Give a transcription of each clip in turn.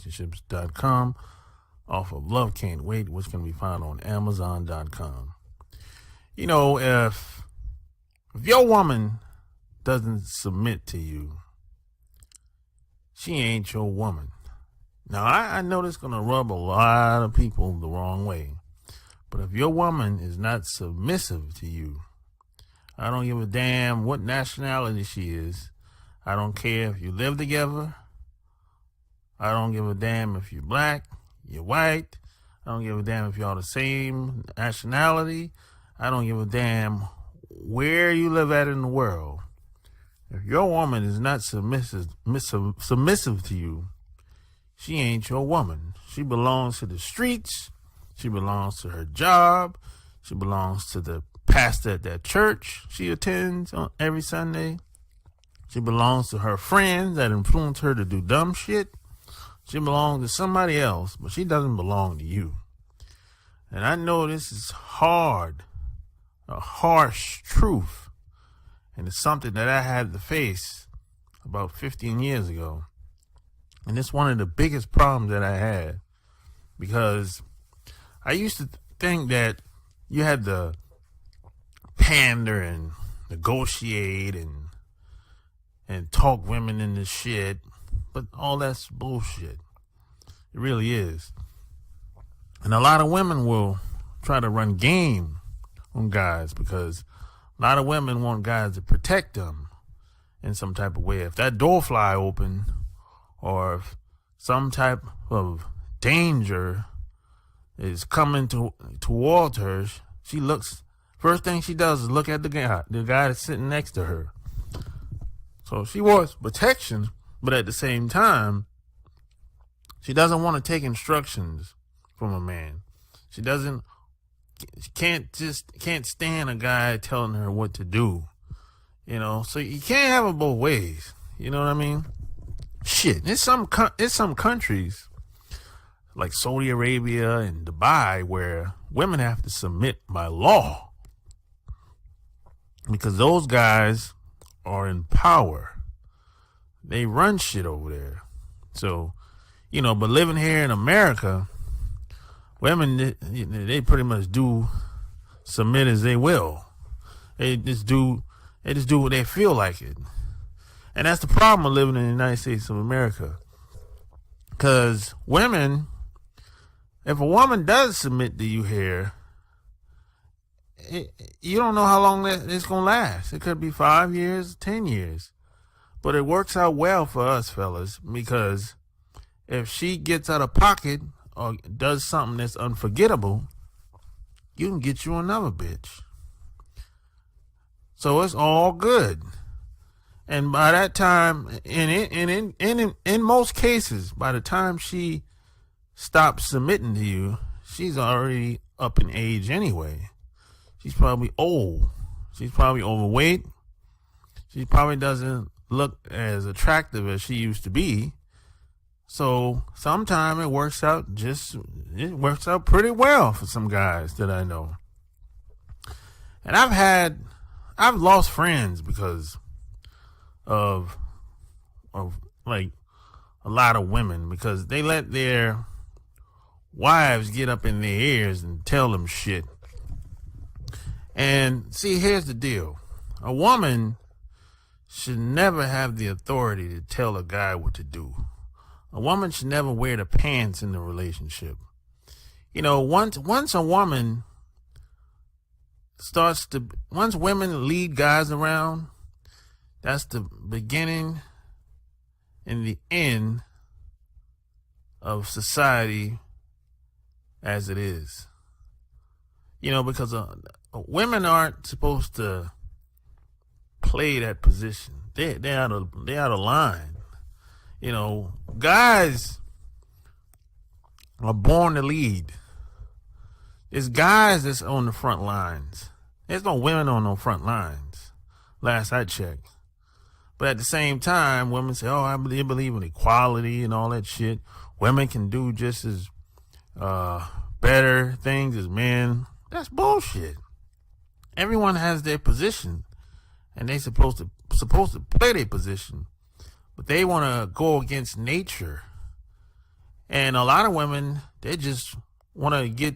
relationships.com off of Love Can't Wait, which can be found on amazon.com. You know, if your woman doesn't submit to you, she ain't your woman. Now, I know this is going to rub a lot of people the wrong way, but if your woman is not submissive to you, I don't give a damn what nationality she is. I don't care if you live together. I don't give a damn if you're black, you're white. I don't give a damn if y'all the same nationality. I don't give a damn where you live at in the world. If your woman is not submissive to you, she ain't your woman. She belongs to the streets. She belongs to her job. She belongs to the pastor at that church she attends on every Sunday. She belongs to her friends that influence her to do dumb shit. She belongs to somebody else, but she doesn't belong to you. And I know this is hard, a harsh truth, and it's something that I had to face about 15 years ago. And it's one of the biggest problems that I had, because I used to think that you had to pander and negotiate and talk women into shit, but all that's bullshit. It really is. And a lot of women will try to run game on guys because a lot of women want guys to protect them in some type of way. If that door fly open, or if some type of danger is coming towards her, she looks, first thing she does is look at the guy that's sitting next to her. So she wants protection, but at the same time, she doesn't want to take instructions from a man. She can't stand a guy telling her what to do. You know, so you can't have it both ways. You know what I mean? Shit, there's some countries like Saudi Arabia and Dubai where women have to submit by law because those guys are in power. They run shit over there. So, you know, but living here in America, women, they pretty much do submit as they will. They just do what they feel like it. And that's the problem of living in the United States of America. Because women, if a woman does submit to you here, you don't know how long it's going to last. It could be 5 years, 10 years. But it works out well for us fellas, because if she gets out of pocket or does something that's unforgettable, you can get you another bitch. So it's all good. And by that time, in most cases, by the time she stops submitting to you, she's already up in age anyway. She's probably old. She's probably overweight. She probably doesn't look as attractive as she used to be. So sometimes it works out pretty well for some guys that I know. And I've lost friends because of like a lot of women, because they let their wives get up in their ears and tell them shit. And see, here's the deal. A woman should never have the authority to tell a guy what to do. A woman should never wear the pants in the relationship. You know, once a woman once women lead guys around, that's the beginning and the end of society as it is. You know, because women aren't supposed to play that position. They're out of line. You know, guys are born to lead. It's guys that's on the front lines. There's no women on no front lines, last I checked. But at the same time, women say, oh, I believe in equality and all that shit. Women can do just as better things as men. That's bullshit. Everyone has their position, and they supposed to play their position. But they want to go against nature And a lot of women, they just want to get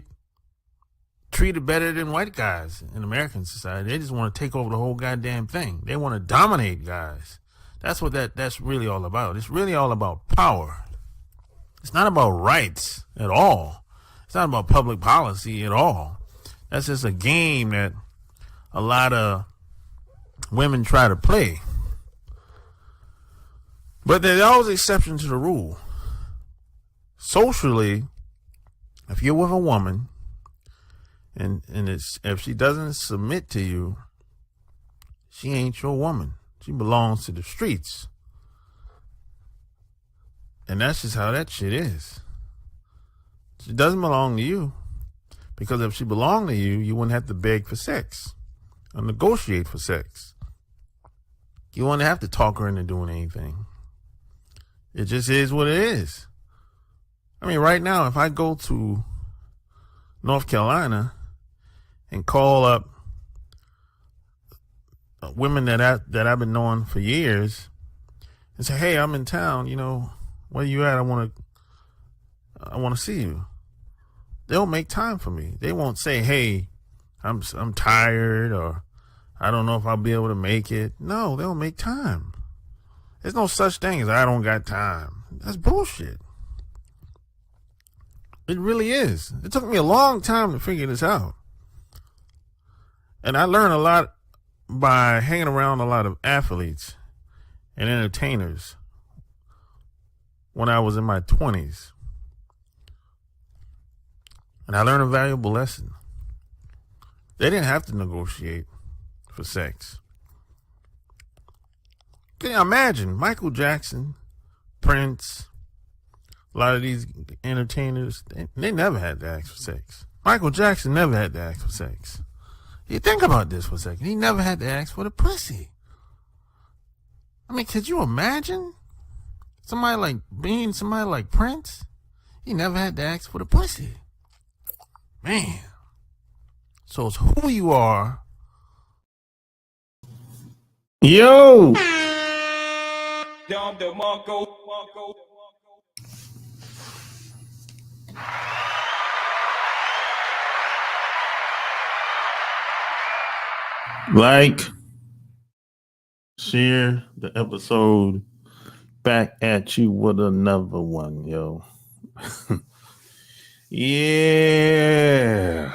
treated better than white guys in American society. They just want to take over the whole goddamn thing. They want to dominate guys. That's what that's really all about. It's really all about power. It's not about rights at all. It's not about public policy at all. That's just a game that a lot of women try to play. But there's always exception to the rule. Socially, if you're with a woman and if she doesn't submit to you, she ain't your woman. She belongs to the streets. And that's just how that shit is. She doesn't belong to you. Because if she belonged to you, you wouldn't have to beg for sex or negotiate for sex. You wouldn't have to talk her into doing anything. It just is what it is. I mean, right now, if I go to North Carolina and call up women that I've been knowing for years and say, "Hey, I'm in town, where you at? I want to see you." They'll make time for me. They won't say, "Hey, I'm tired," or "I don't know if I'll be able to make it." No, they'll make time. There's no such thing as "I don't got time." That's bullshit. It really is. It took me a long time to figure this out. And I learned a lot by hanging around a lot of athletes and entertainers when I was in my 20s. And I learned a valuable lesson. They didn't have to negotiate for sex. Can you imagine Michael Jackson, Prince, a lot of these entertainers, they never had to ask for sex. Michael Jackson never had to ask for sex. You think about this for a second. He never had to ask for the pussy. I mean, could you imagine somebody like Prince? He never had to ask for the pussy. Man. So it's who you are. Yo! Like, share the episode. Back at you with another one, yo. Yeah.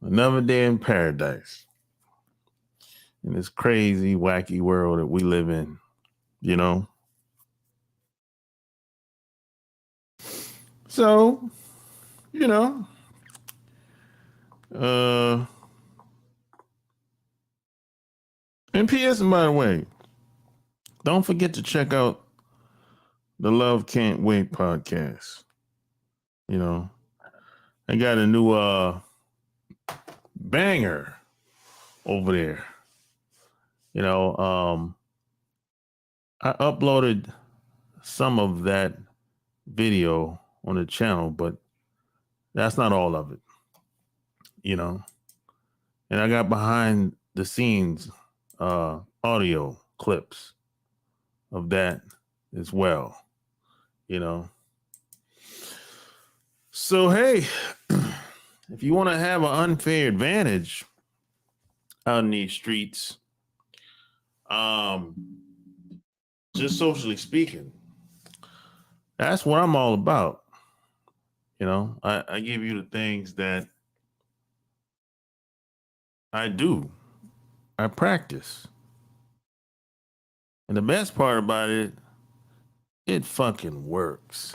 Another day in paradise. In this crazy, wacky world that we live in, So, and P.S. by the way, don't forget to check out the Love Can't Wait podcast. I got a new banger over there. I uploaded some of that video on the channel, but that's not all of it. And I got behind the scenes audio clips of that as well. So hey, if you want to have an unfair advantage out in these streets, just socially speaking, that's what I'm all about. I give you the things that I do. I practice. And the best part about it, it fucking works.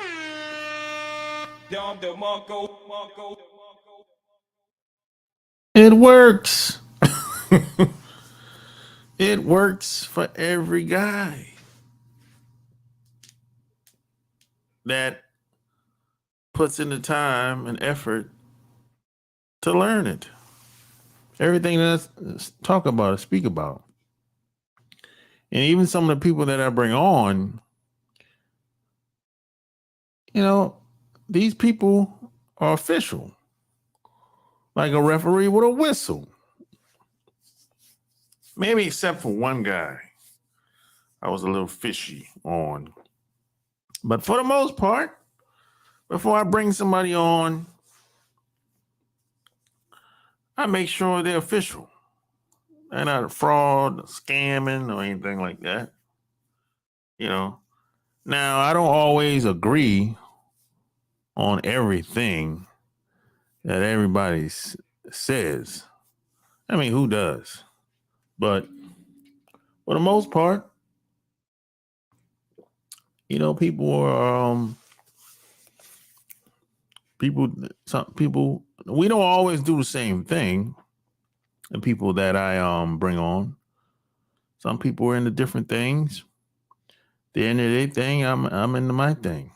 It works. It works for every guy that puts in the time and effort to learn it. Everything that I talk about or speak about. And even some of the people that I bring on, these people are official. Like a referee with a whistle. Maybe except for one guy. I was a little fishy on. But for the most part, before I bring somebody on, I make sure they're official. They're not a fraud, scamming, or anything like that. You know. Now, I don't always agree on everything that everybody says. I mean, who does? But for the most part, people are some people, we don't always do the same thing. The people that I bring on, some people are into different things. The end of their thing, I'm into my thing.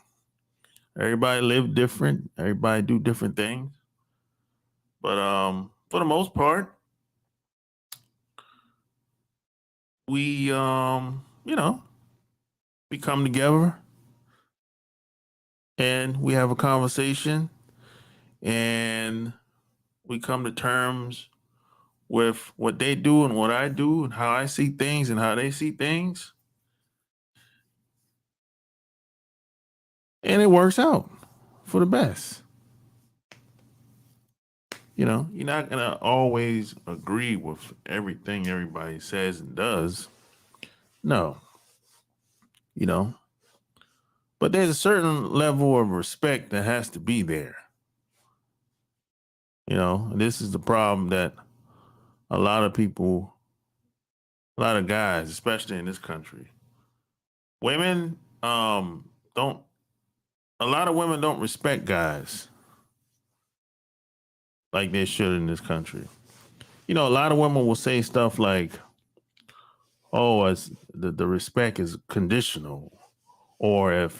Everybody live different. Everybody do different things. But for the most part, we we come together and we have a conversation and we come to terms with what they do and what I do and how I see things and how they see things. And it works out for the best. You're not going to always agree with everything everybody says and does. No. But there's a certain level of respect that has to be there. This is the problem that a lot of people, a lot of guys, especially in this country, women don't, a lot of women don't respect guys like they should in this country. A lot of women will say stuff like, oh, it's, the respect is conditional. Or if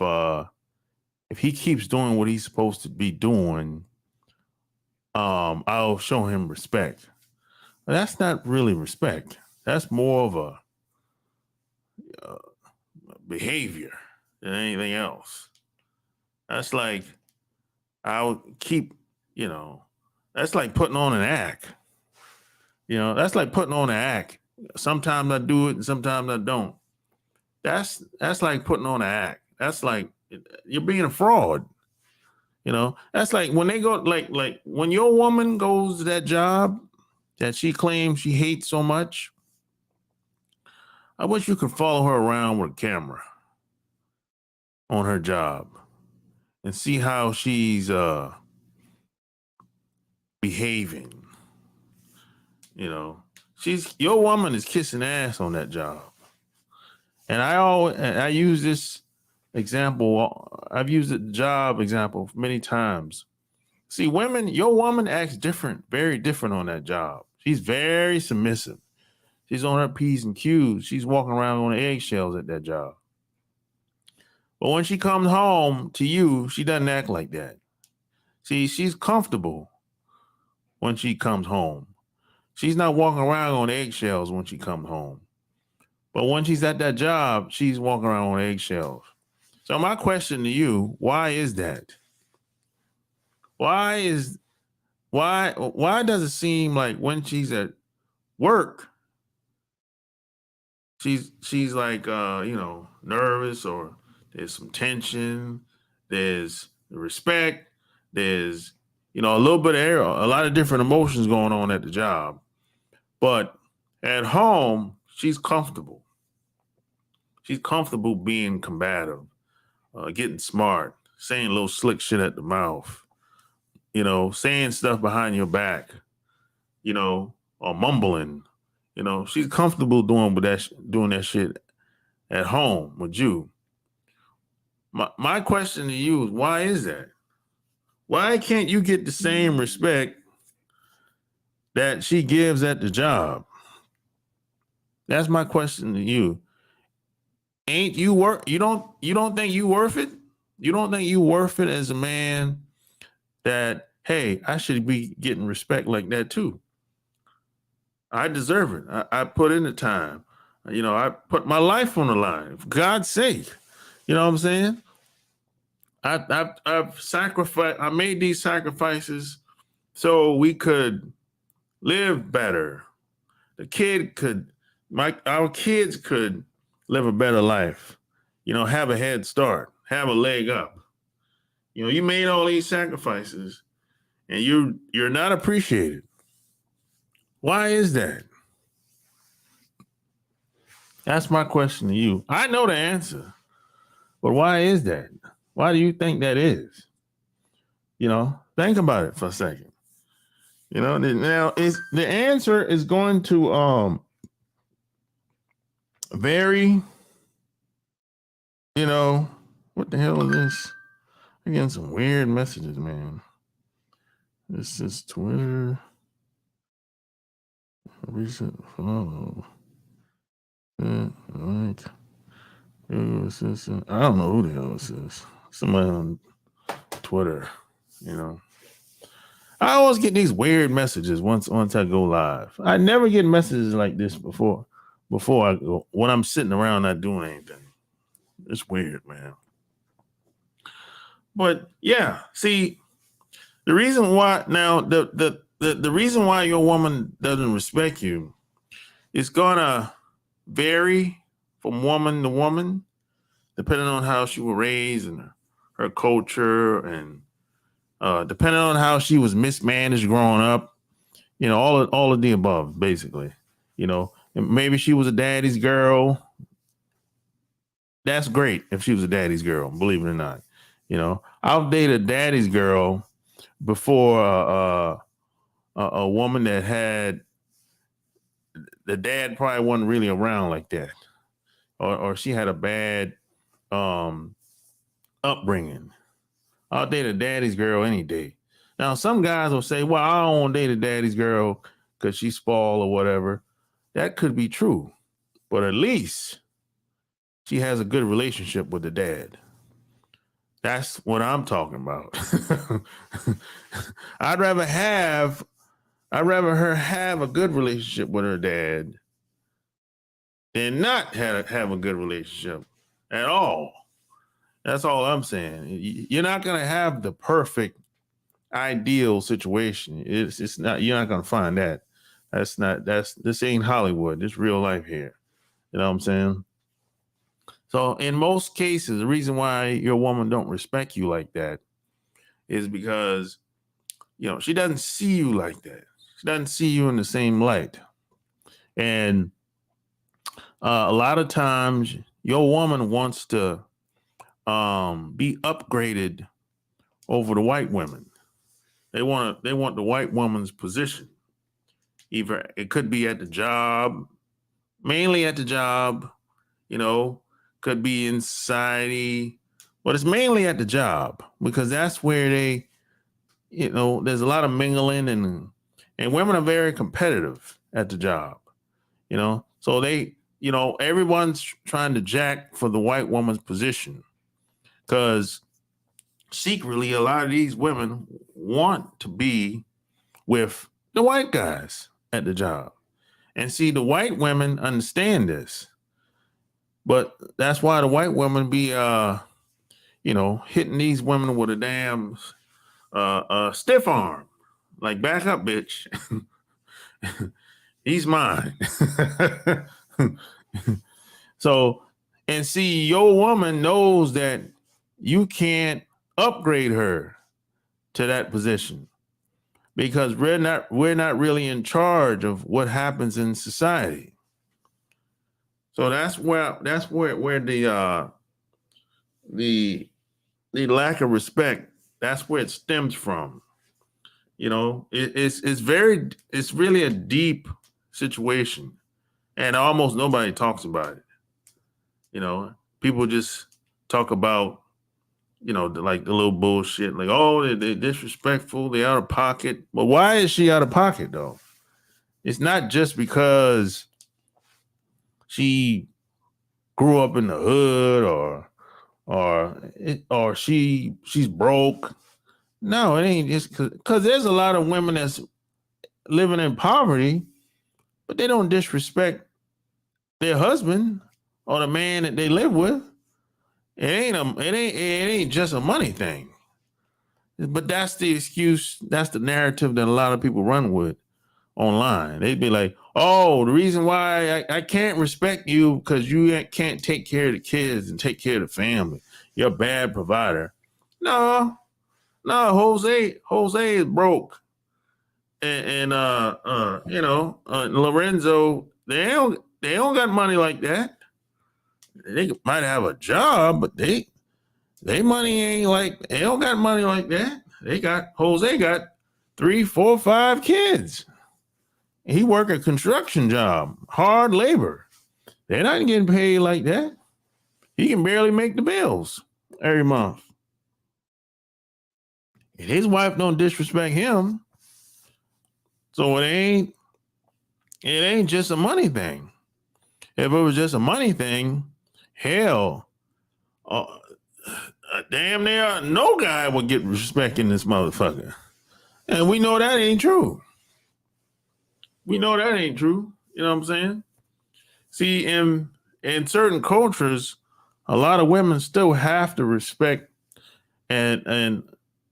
he keeps doing what he's supposed to be doing, I'll show him respect. But that's not really respect. That's more of a behavior than anything else. That's like, I'll keep, that's like putting on an act. That's like putting on an act. Sometimes I do it and sometimes I don't. That's like putting on an act. That's like you're being a fraud. That's like when they go, like when your woman goes to that job that she claims she hates so much. I wish you could follow her around with a camera on her job and see how she's behaving. Your woman is kissing ass on that job. And I use this example. I've used the job example many times. See, your woman acts different, very different on that job. She's very submissive. She's on her P's and Q's. She's walking around on eggshells at that job. But when she comes home to you, she doesn't act like that. See, she's comfortable when she comes home. She's not walking around on eggshells when she comes home. But when she's at that job, she's walking around on eggshells. So my question to you, why is that? Why does it seem like when she's at work, she's like nervous, or there's some tension, there's respect, there's a little bit of error, a lot of different emotions going on at the job. But at home, she's comfortable. She's comfortable being combative, getting smart, saying little slick shit at the mouth, saying stuff behind your back, or mumbling. She's comfortable doing that shit at home with you. My question to you is, why is that? Why can't you get the same respect that she gives at the job? That's my question to you. Ain't you you don't think you worth it? You don't think you worth it as a man that, hey, I should be getting respect like that too. I deserve it. I put in the time. I put my life on the line, for God's sake. You know what I'm saying? I've sacrificed. I made these sacrifices so we could live better. Our kids could live a better life, have a head start, have a leg up. You made all these sacrifices and you're not appreciated. Why is that? That's my question to you. I know the answer, but why is that? Why do you think that is? Think about it for a second. Now the answer is going to vary. What the hell is this? I'm getting some weird messages, man. This is Twitter. Recent follow. Like, I don't know who the hell this is. Somebody on Twitter, I always get these weird messages once I go live. I never get messages like this before I go, when I'm sitting around not doing anything. It's weird, man. But yeah, see, the reason why now the reason why your woman doesn't respect you is gonna vary from woman to woman, depending on how she was raised and her culture, and depending on how she was mismanaged growing up. All of the above, basically. And maybe she was a daddy's girl. That's great if she was a daddy's girl, believe it or not. I've dated a daddy's girl before a woman that had the dad probably wasn't really around like that, or she had a bad upbringing. I'll date a daddy's girl any day. Now, some guys will say, well, I don't want to date a daddy's girl because she's spoiled or whatever. That could be true, but at least she has a good relationship with the dad. That's what I'm talking about. I'd rather her have a good relationship with her dad than not have a good relationship at all. That's all I'm saying. You're not going to have the perfect ideal situation. It's not, you're not going to find that. This ain't Hollywood. This real life here. You know what I'm saying? So in most cases, the reason why your woman don't respect you like that is because, she doesn't see you like that. She doesn't see you in the same light. And a lot of times your woman wants to be upgraded over the white women. They want the white woman's position. Either it could be at the job, mainly at the job, could be in society, but it's mainly at the job because that's where they, there's a lot of mingling and women are very competitive at the job, so they, everyone's trying to jack for the white woman's position because secretly a lot of these women want to be with the white guys at the job. And see, the white women understand this. But that's why the white women be, hitting these women with a damn stiff arm. Like, back up, bitch. He's mine. So, and see, your woman knows that you can't upgrade her to that position because we're not really in charge of what happens in society. So that's where the lack of respect, that's where it stems from. It's really a deep situation, and almost nobody talks about it. People just talk about, the little bullshit, like, oh, they're disrespectful, they're out of pocket. But why is she out of pocket though? It's not just because she grew up in the hood or she's broke. No, it ain't just because there's a lot of women that's living in poverty, but they don't disrespect their husband or the man that they live with. It ain't just a money thing. But that's the excuse, that's the narrative that a lot of people run with online. They'd be like, oh, the reason why I can't respect you because you can't take care of the kids and take care of the family. You're a bad provider. No, Jose is broke. And Lorenzo, they don't got money like that. They might have a job, but they money ain't like, they don't got money like that. Jose got 3, 4, 5 kids. He work a construction job, hard labor. They're not getting paid like that. He can barely make the bills every month. And his wife don't disrespect him. So it ain't just a money thing. If it was just a money thing, hell, damn near no guy would get respect in this motherfucker. And we know that ain't true. You know what I'm saying? See, in certain cultures, a lot of women still have to respect and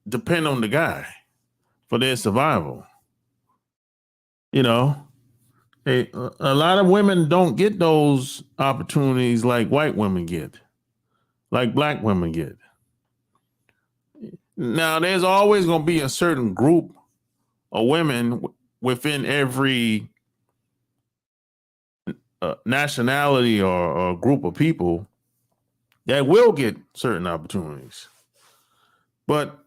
depend on the guy for their survival. You know, a lot of women don't get those opportunities like white women get, like black women get. Now, there's always going to be a certain group of women within every nationality or group of people that will get certain opportunities. But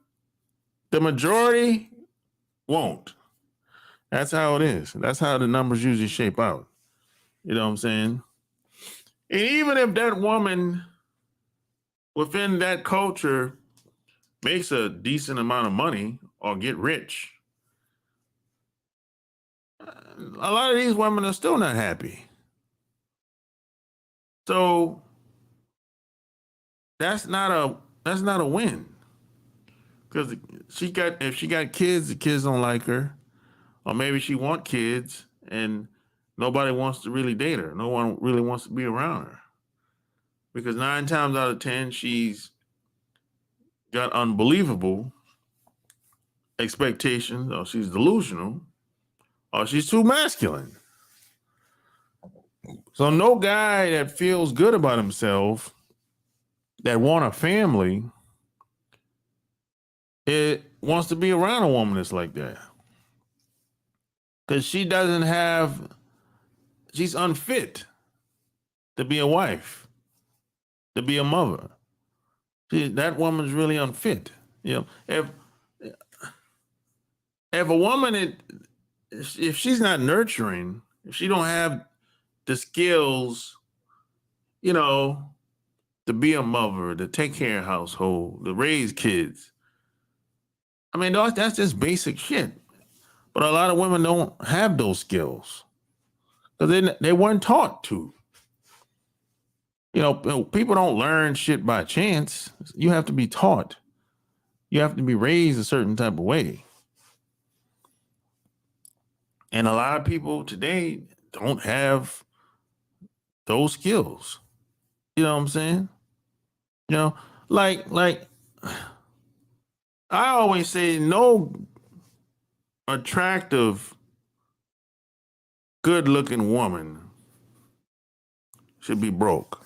the majority won't. That's how it is. That's how the numbers usually shape out. You know what I'm saying? And even if that woman within that culture makes a decent amount of money or get rich, a lot of these women are still not happy. So that's not a win. Because if she got kids, the kids don't like her. Or maybe she want kids and nobody wants to really date her. No one really wants to be around her. Because 9 times out of 10, she's got unbelievable expectations, or she's delusional, or she's too masculine. So no guy that feels good about himself, that want a family, it wants to be around a woman that's like that. Because she's unfit to be a wife, to be a mother. That woman's really unfit. You know, if a woman, if she's not nurturing, if she don't have the skills, you know, to be a mother, to take care of household, to raise kids, I mean, that's just basic shit. But a lot of women don't have those skills because they weren't taught to. You know, people don't learn shit by chance. You have to be taught. You have to be raised a certain type of way. And a lot of people today don't have those skills. You know what I'm saying? You know, like I always say, no attractive, good-looking woman should be broke.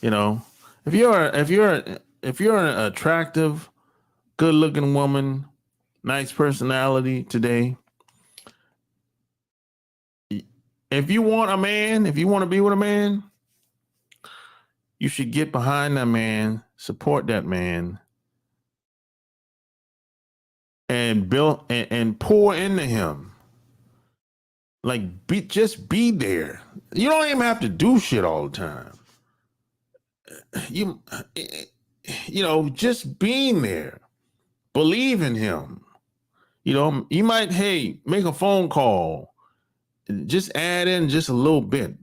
You know, if you're an attractive, good-looking woman, nice personality today, if you want a man, if you want to be with a man, you should get behind that man, support that man, and build and pour into him. Like, just be there. You don't even have to do shit all the time. You know, just being there. Believe in him. You know, you might, make a phone call. Just add in just a little bit.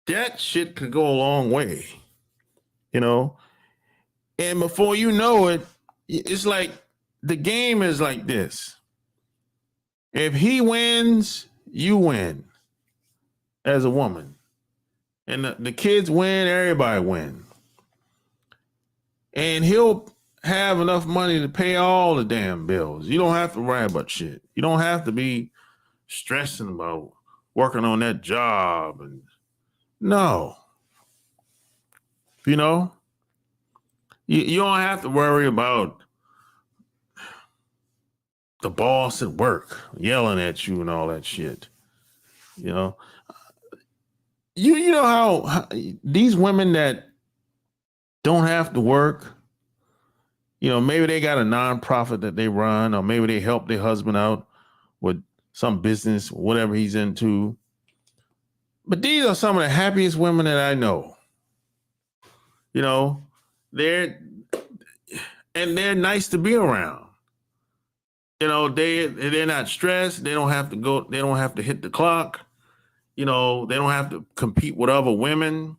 That shit could go a long way. You know? And before you know it, it's like the game is like this. If he wins, you win as a woman. And the kids win, everybody win. And he'll have enough money to pay all the damn bills. You don't have to worry about shit. You don't have to be stressing about working on that job. And no, you know, you don't have to worry about the boss at work yelling at you and all that shit. You know, you know how these women that don't have to work, you know, maybe they got a nonprofit that they run, or maybe they help their husband out with some business, whatever he's into. But these are some of the happiest women that I know. You know, they're nice to be around. You know, they're not stressed. They don't have to go. They don't have to hit the clock. You know, they don't have to compete with other women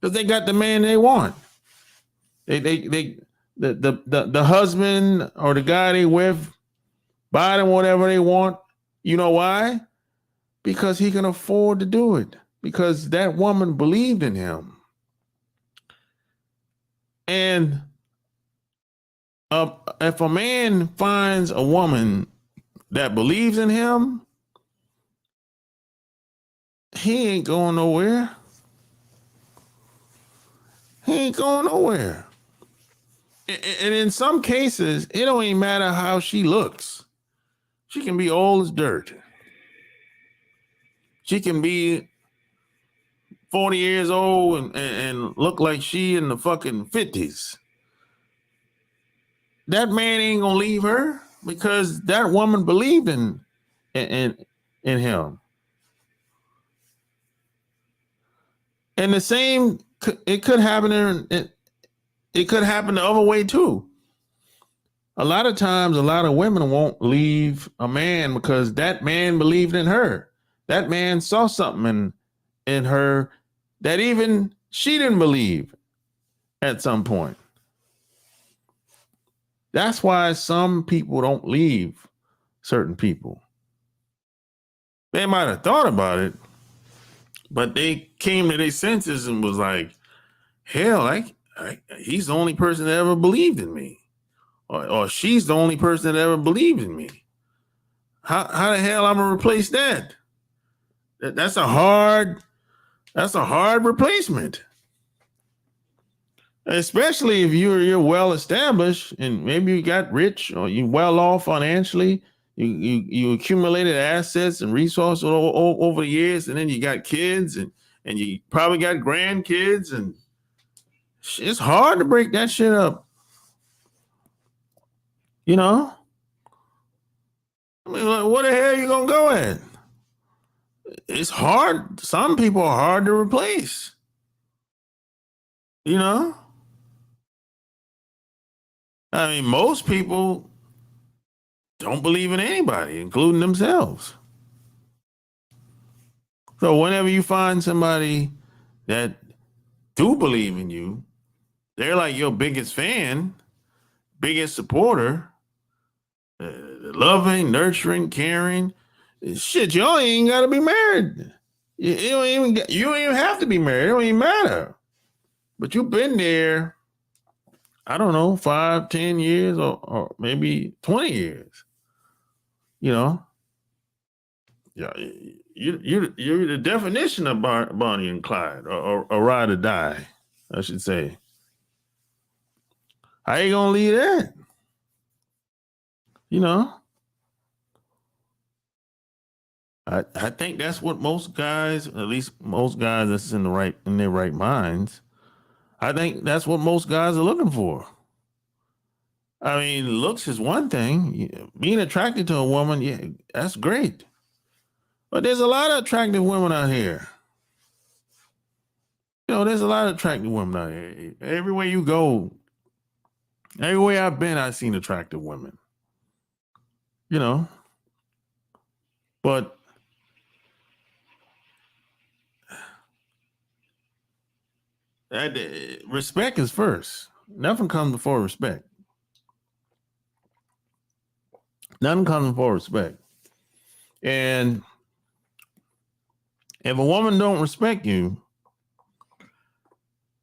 because they got the man they want. The husband or the guy they with buy them whatever they want. You know why? Because he can afford to do it. Because that woman believed in him. And if a man finds a woman that believes in him, he ain't going nowhere. He ain't going nowhere. And in some cases, it don't even matter how she looks. She can be old as dirt. She can be 40 years old and look like she in the fucking 50s. That man ain't gonna leave her because that woman believed in him. And the same, it could happen it could happen the other way too. A lot of times, a lot of women won't leave a man because that man believed in her. That man saw something in her that even she didn't believe at some point. That's why some people don't leave certain people. They might have thought about it, but they came to their senses and was like, hell, he's the only person that ever believed in me. Or she's the only person that ever believed in me. How the hell I'm gonna replace that? That's a hard replacement. Especially if you're well established and maybe you got rich or you well off financially, you accumulated assets and resources over the years, and then you got kids and you probably got grandkids, and it's hard to break that shit up. You know? I mean, like, what the hell are you gonna go at? It's hard. Some people are hard to replace. You know? I mean, most people don't believe in anybody, including themselves. So whenever you find somebody that do believe in you, they're like your biggest fan, biggest supporter, loving, nurturing, caring. Shit, y'all ain't got to be married. You don't even have to be married. It don't even matter. But you've been there, I don't know, 5, 10 years or maybe 20 years. You know? Yeah, you're the definition of Bonnie and Clyde, or ride or die, I should say. How you gonna leave that? You know? I think that's what most guys, at least most guys that's in their right minds, I think that's what most guys are looking for. I mean, looks is one thing. Being attracted to a woman, yeah, that's great. But there's a lot of attractive women out here. You know, there's a lot of attractive women out here. Everywhere you go, everywhere I've been, I've seen attractive women. You know, but respect is first. Nothing comes before respect. Nothing comes before respect. And if a woman don't respect you,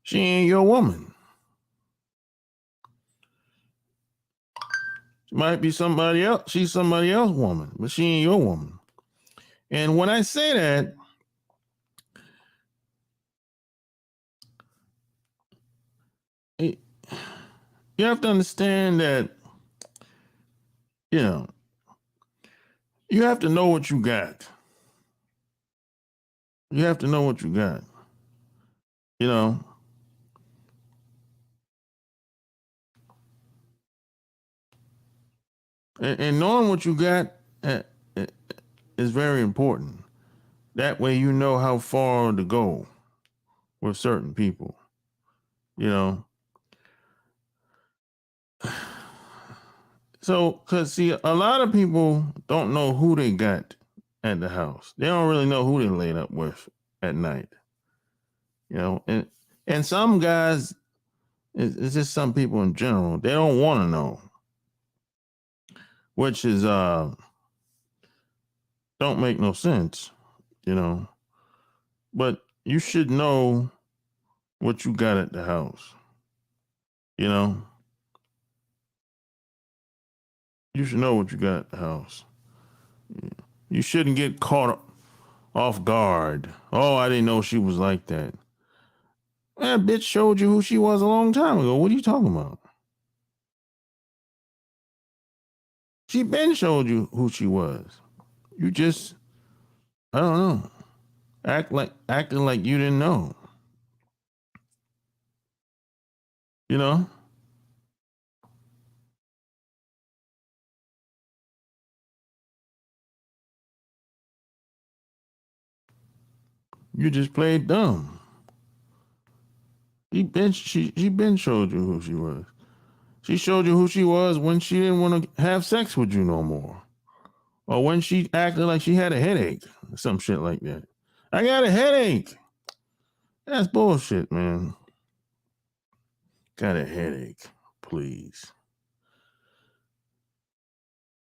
she ain't your woman. She might be somebody else. She's somebody else's woman, but she ain't your woman. And when I say that, you have to understand that, you know, you have to know what you got. You have to know what you got. You know, and knowing what you got is very important. That way, you know how far to go with certain people. You know, so because see, a lot of people don't know who they got at the house. They don't really know who they laid up with at night. You know, and some guys, it's just some people in general. They don't want to know, which is don't make no sense. You know, but you should know what you got at the house. You know, you should know what you got at the house. You shouldn't get caught off guard. Oh, I didn't know she was like that. That bitch showed you who she was a long time ago. What are you talking about? She been showed you who she was. You just, I don't know, acting like you didn't know. You know, you just played dumb. She been showed you who she was. She showed you who she was when she didn't want to have sex with you no more, or when she acted like she had a headache, some shit like that. I got a headache. That's bullshit, man. Got a headache, please.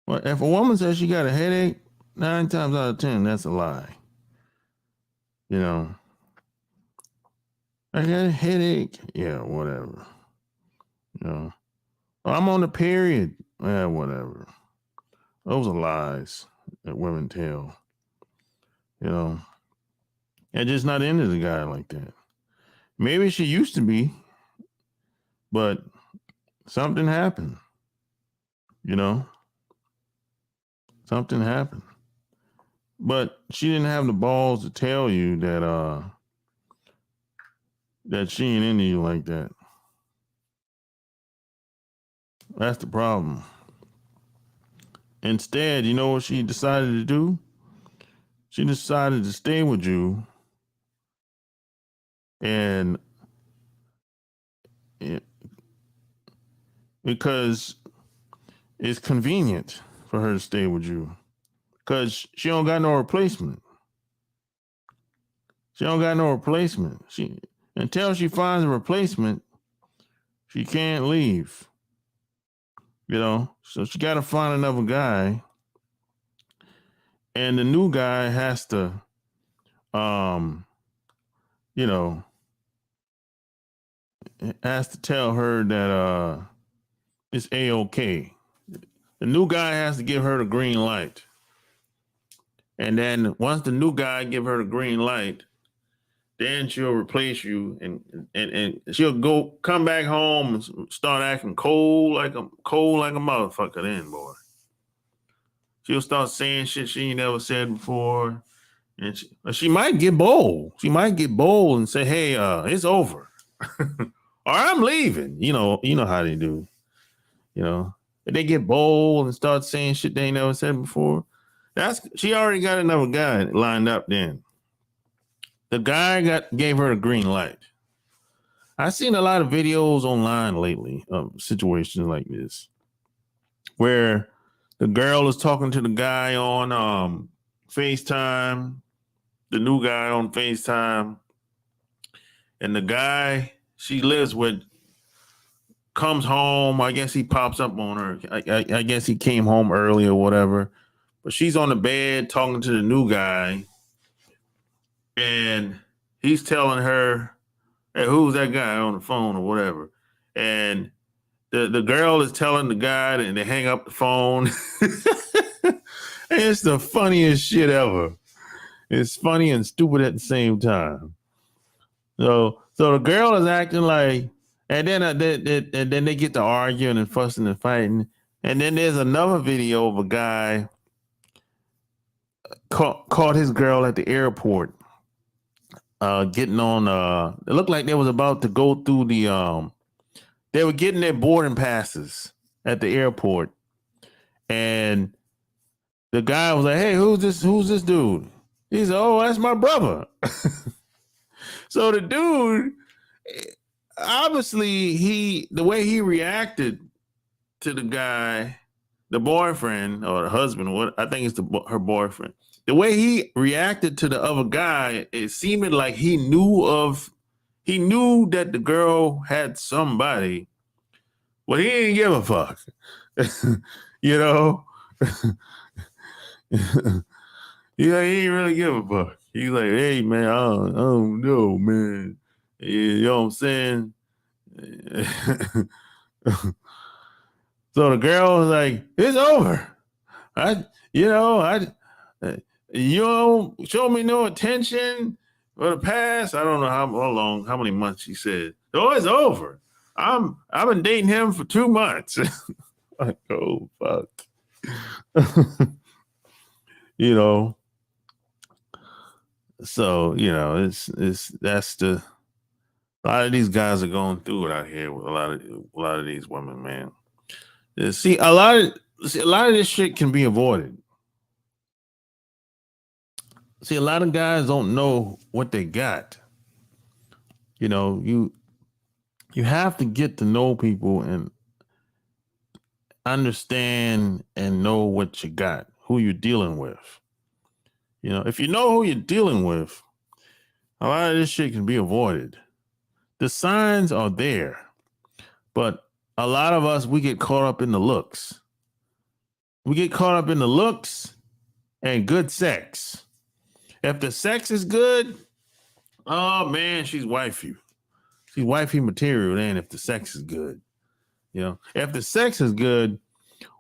Well, if a woman says she got a headache, 9 times out of 10, that's a lie. You know, I got a headache. Yeah, whatever. You know, oh, I'm on the period. Yeah, whatever. Those are lies that women tell. You know, and just not into the guy like that. Maybe she used to be, but something happened. You know, something happened. But she didn't have the balls to tell you that she ain't into you like that. That's the problem. Instead, you know what she decided to do? She decided to stay with you, and it, because it's convenient for her to stay with you, because she don't got no replacement. She don't got no replacement. She until she finds a replacement, she can't leave. You know, so she got to find another guy, and the new guy has to, um, you know, has to tell her that it's a-okay. The new guy has to give her the green light. And then once the new guy give her the green light, then she'll replace you and she'll come back home and start acting cold like a motherfucker then, boy. She'll start saying shit she ain't never said before. And she might get bold. She might get bold and say, hey, it's over. Or I'm leaving. You know how they do. You know, if they get bold and start saying shit they ain't never said before, she already got another guy lined up then. The guy gave her a green light. I've seen a lot of videos online lately of situations like this where the girl is talking to the guy on FaceTime, the new guy on FaceTime, and the guy she lives with comes home. I guess he pops up on her. I guess he came home early or whatever. But she's on the bed talking to the new guy, and he's telling her, hey, who's that guy on the phone or whatever? And the girl is telling the guy and they hang up the phone. It's the funniest shit ever. It's funny and stupid at the same time. So the girl is acting like, and then they get to arguing and fussing and fighting. And then there's another video of a guy caught his girl at the airport, getting on. It looked like they was about to go through the. They were getting their boarding passes at the airport, and the guy was like, "Hey, who's this? Who's this dude?" He said, "Oh, that's my brother." So the dude, obviously, the way he reacted to the guy, the boyfriend or the husband, what I think it's her boyfriend. The way he reacted to the other guy, it seemed like he knew that the girl had somebody, but he didn't give a fuck. You know? Yeah, he didn't really give a fuck. He's like, hey man, I don't know, man. You know what I'm saying? So the girl was like, it's over. You don't show me no attention for the past. I don't know how many months she said. Oh, it's over. I've been dating him for 2 months. Like, oh fuck. You know. So, that's a lot of these guys are going through it out here with a lot of these women, man. See, a lot of this shit can be avoided. See, a lot of guys don't know what they got. You have to get to know people and understand and know what you got, who you're dealing with. If you know who you're dealing with, a lot of this shit can be avoided. The signs are there, but a lot of us, we get caught up in the looks. We get caught up in the looks and good sex. If the sex is good, oh man, she's wifey. She's wifey material then if the sex is good. If the sex is good,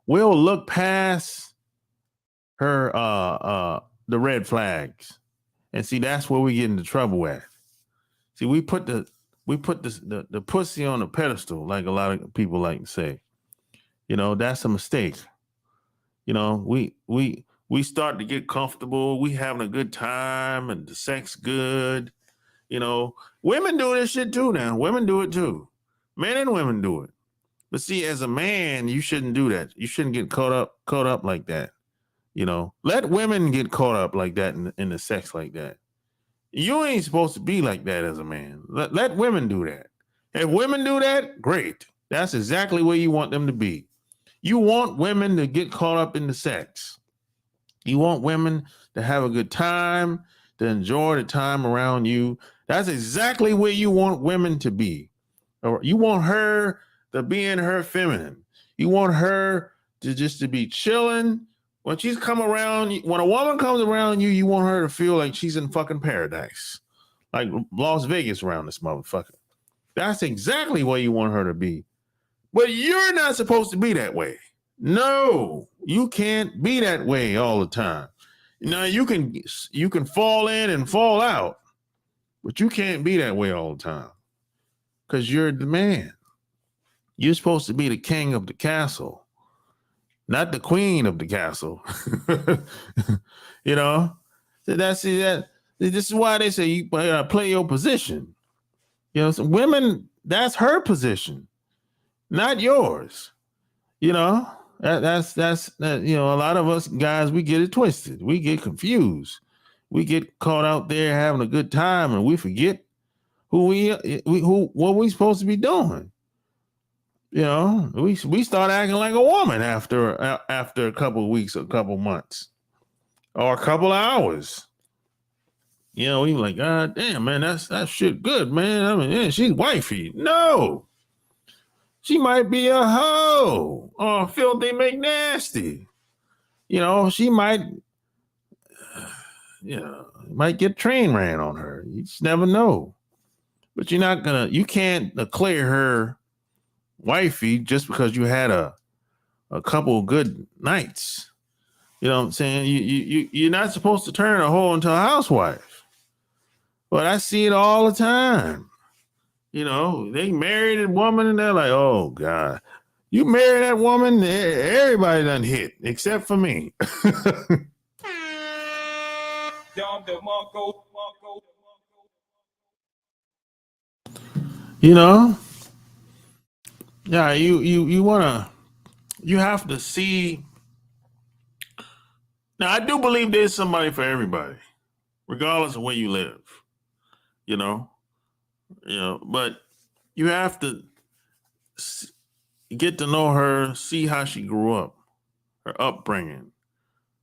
we'll look past her the red flags. And see, that's where we get into trouble at. See, we put the pussy on a pedestal, like a lot of people like to say. That's a mistake. We start to get comfortable. We having a good time and the sex good. Women do this shit too now. Women do it too. Men and women do it. But see, as a man, you shouldn't do that. You shouldn't get caught up like that. Let women get caught up like that in the sex like that. You ain't supposed to be like that as a man. Let women do that. If women do that, great. That's exactly where you want them to be. You want women to get caught up in the sex. You want women to have a good time, to enjoy the time around you. That's exactly where you want women to be. Or you want her to be in her feminine. You want her to be chilling. When she's come around, when a woman comes around you, you want her to feel like she's in fucking paradise. Like Las Vegas around this motherfucker. That's exactly where you want her to be. But you're not supposed to be that way. No, you can't be that way all the time. Now you can fall in and fall out, but you can't be that way all the time because you're the man. You're supposed to be the king of the castle, not the queen of the castle. This is why they say you play your position. So women, that's her position, not yours. That's a lot of us guys, we get it twisted. We get confused. We get caught out there having a good time and we forget what we supposed to be doing. We start acting like a woman after a couple of weeks, a couple of months, or a couple of hours. We like, God damn, man, that shit good, man. I mean, yeah, she's wifey. No. She might be a hoe or a filthy McNasty. She might get train ran on her. You just never know. But you can't clear her wifey just because you had a couple of good nights. You know what I'm saying? You're not supposed to turn a hoe into a housewife. But I see it all the time. You know, they married a woman and they're like, oh, God. You marry that woman, everybody done hit, except for me. You know? Yeah, you have to see. Now, I do believe there's somebody for everybody, regardless of where you live. You know? But you have to get to know her, see how she grew up, her upbringing,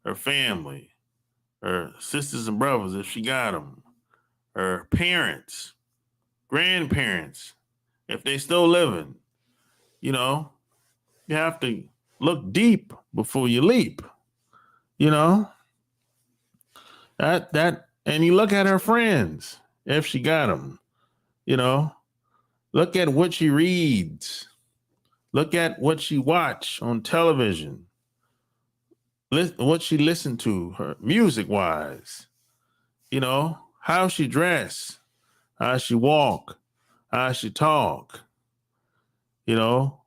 her family, her sisters and brothers, if she got them, her parents, grandparents, if they still living. You know, you have to look deep before you leap. You know, and you look at her friends, if she got them. You know, look at what she reads. Look at what she watch on television. What she listened to, her music wise. You know, how she dress, how she walk, how she talk. You know,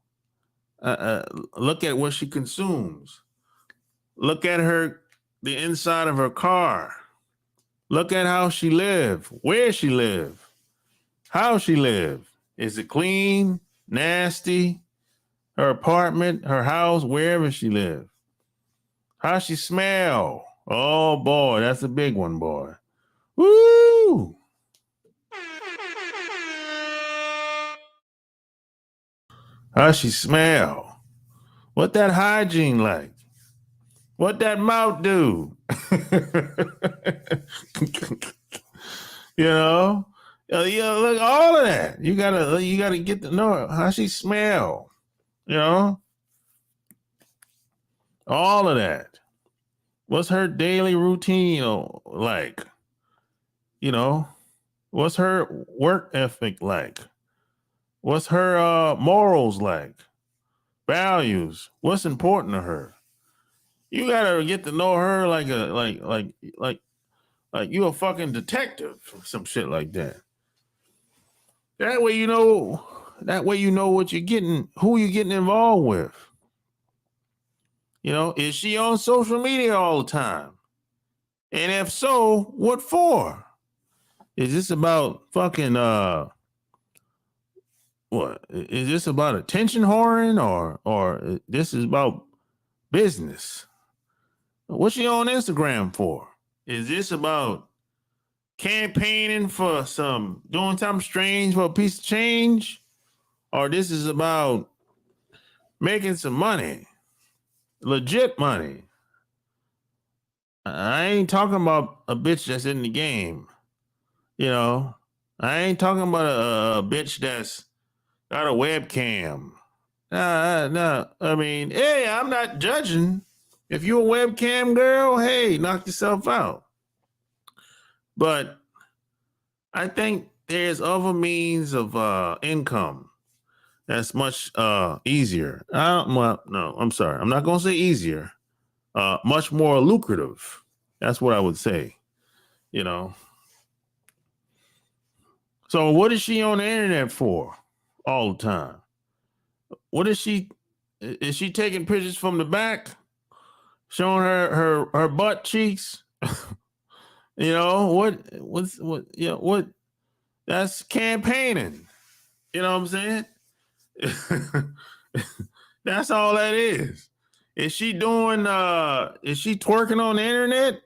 look at what she consumes. Look at the inside of her car. Look at how she live, where she live, how she live. Is it clean, nasty? Her apartment, her house, wherever she live. How she smell? Oh boy, that's a big one, boy. Woo! How she smell? What that hygiene like? What that mouth do? you know, look, all of that. You gotta get to know her. How she smell. You know, all of that. What's her daily routine like? You know, what's her work ethic like? What's her morals like? Values? What's important to her? You gotta get to know her like you a fucking detective or some shit like that. That way you know. That way you know what you're getting, who you're getting involved with. You know, is she on social media all the time? And if so, what for? Is this about fucking what? Is this about attention whoring or this is about business? What's she on Instagram for? Is this about campaigning for doing something strange for a piece of change? Or this is about making some money, legit money? I ain't talking about a bitch that's in the game. You know, I ain't talking about a bitch that's got a webcam. No. I mean, hey, I'm not judging. If you're a webcam girl, hey, knock yourself out. But I think there's other means of income that's much easier. No, I'm sorry. I'm not going to say easier. Much more lucrative. That's what I would say. You know. So what is she on the internet for all the time? What is she taking pictures from the back, showing her butt cheeks? You know, what that's campaigning. You know what I'm saying? That's all that is. Is she twerking on the internet?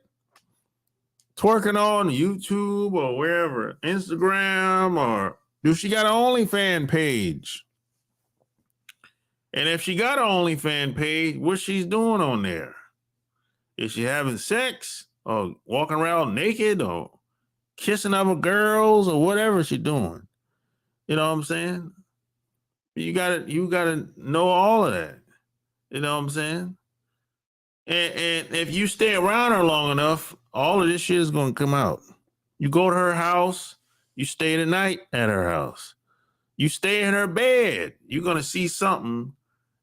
Twerking on YouTube or wherever, Instagram, or do she got an OnlyFans page? And if she got an OnlyFans page, what she's doing on there? Is she having sex or walking around naked or kissing other girls or whatever she doing? You know what I'm saying? You gotta know all of that. You know what I'm saying? And if you stay around her long enough, all of this shit is gonna come out. You go to her house, you stay the night at her house. you stay in her bed, you're gonna see something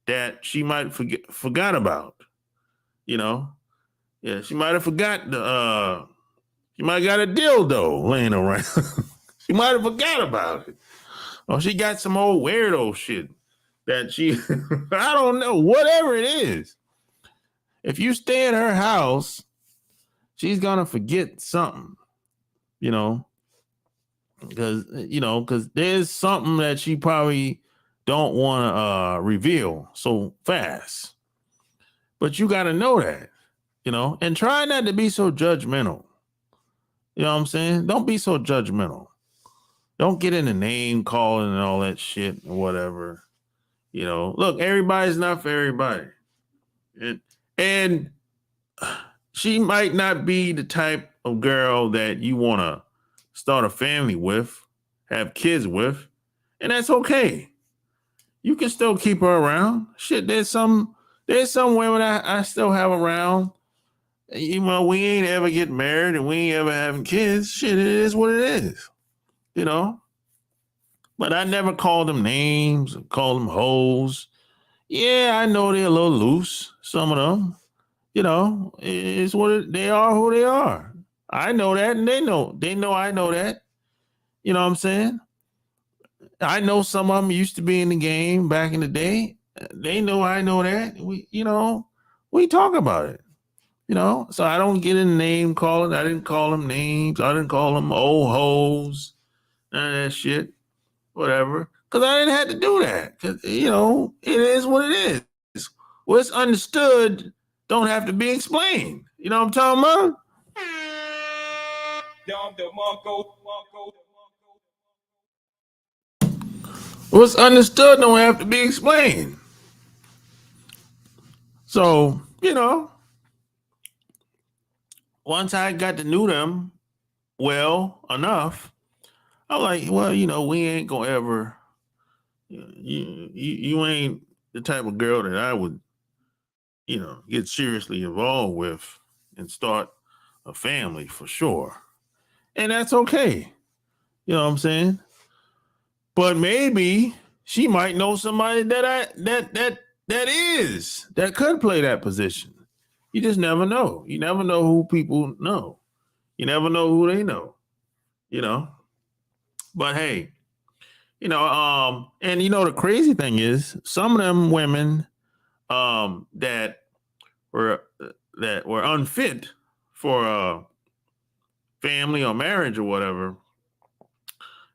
that she might forgot about. You know, yeah, she might have forgot she might got a dildo laying around. She might have forgot about it, or she got some old weirdo shit that she I don't know, whatever it is. If you stay at her house, she's gonna forget something. You know, because there's something that she probably don't want to reveal so fast. But you got to know that, and try not to be so judgmental. You know what I'm saying? Don't be so judgmental. Don't get into name calling and all that shit or whatever. Look, everybody's not for everybody. And she might not be the type of girl that you want to start a family with, have kids with, and that's okay. You can still keep her around. Shit, there's some women I still have around. We ain't ever get married and we ain't ever having kids. Shit, it is what it is. But I never called them names, called them hoes. Yeah, I know they're a little loose, some of them. It's they are who they are. I know that, and they know I know that. You know what I'm saying? I know some of them used to be in the game back in the day. They know I know that. We talk about it. So I don't get in name calling. I didn't call them names. I didn't call them old hoes. None of that shit. Whatever. Because I didn't have to do that. Because, it is what it is. What's understood don't have to be explained. You know what I'm talking about? What's understood don't have to be explained. So, once I got to know them well enough, I'm like, well, we ain't gonna ever, you ain't the type of girl that I would, get seriously involved with and start a family for sure. And that's okay. You know what I'm saying? But maybe she might know somebody that could play that position. You just never know. You never know who people know. You never know who they know. But hey, and the crazy thing is some of them women that were unfit for family or marriage or whatever,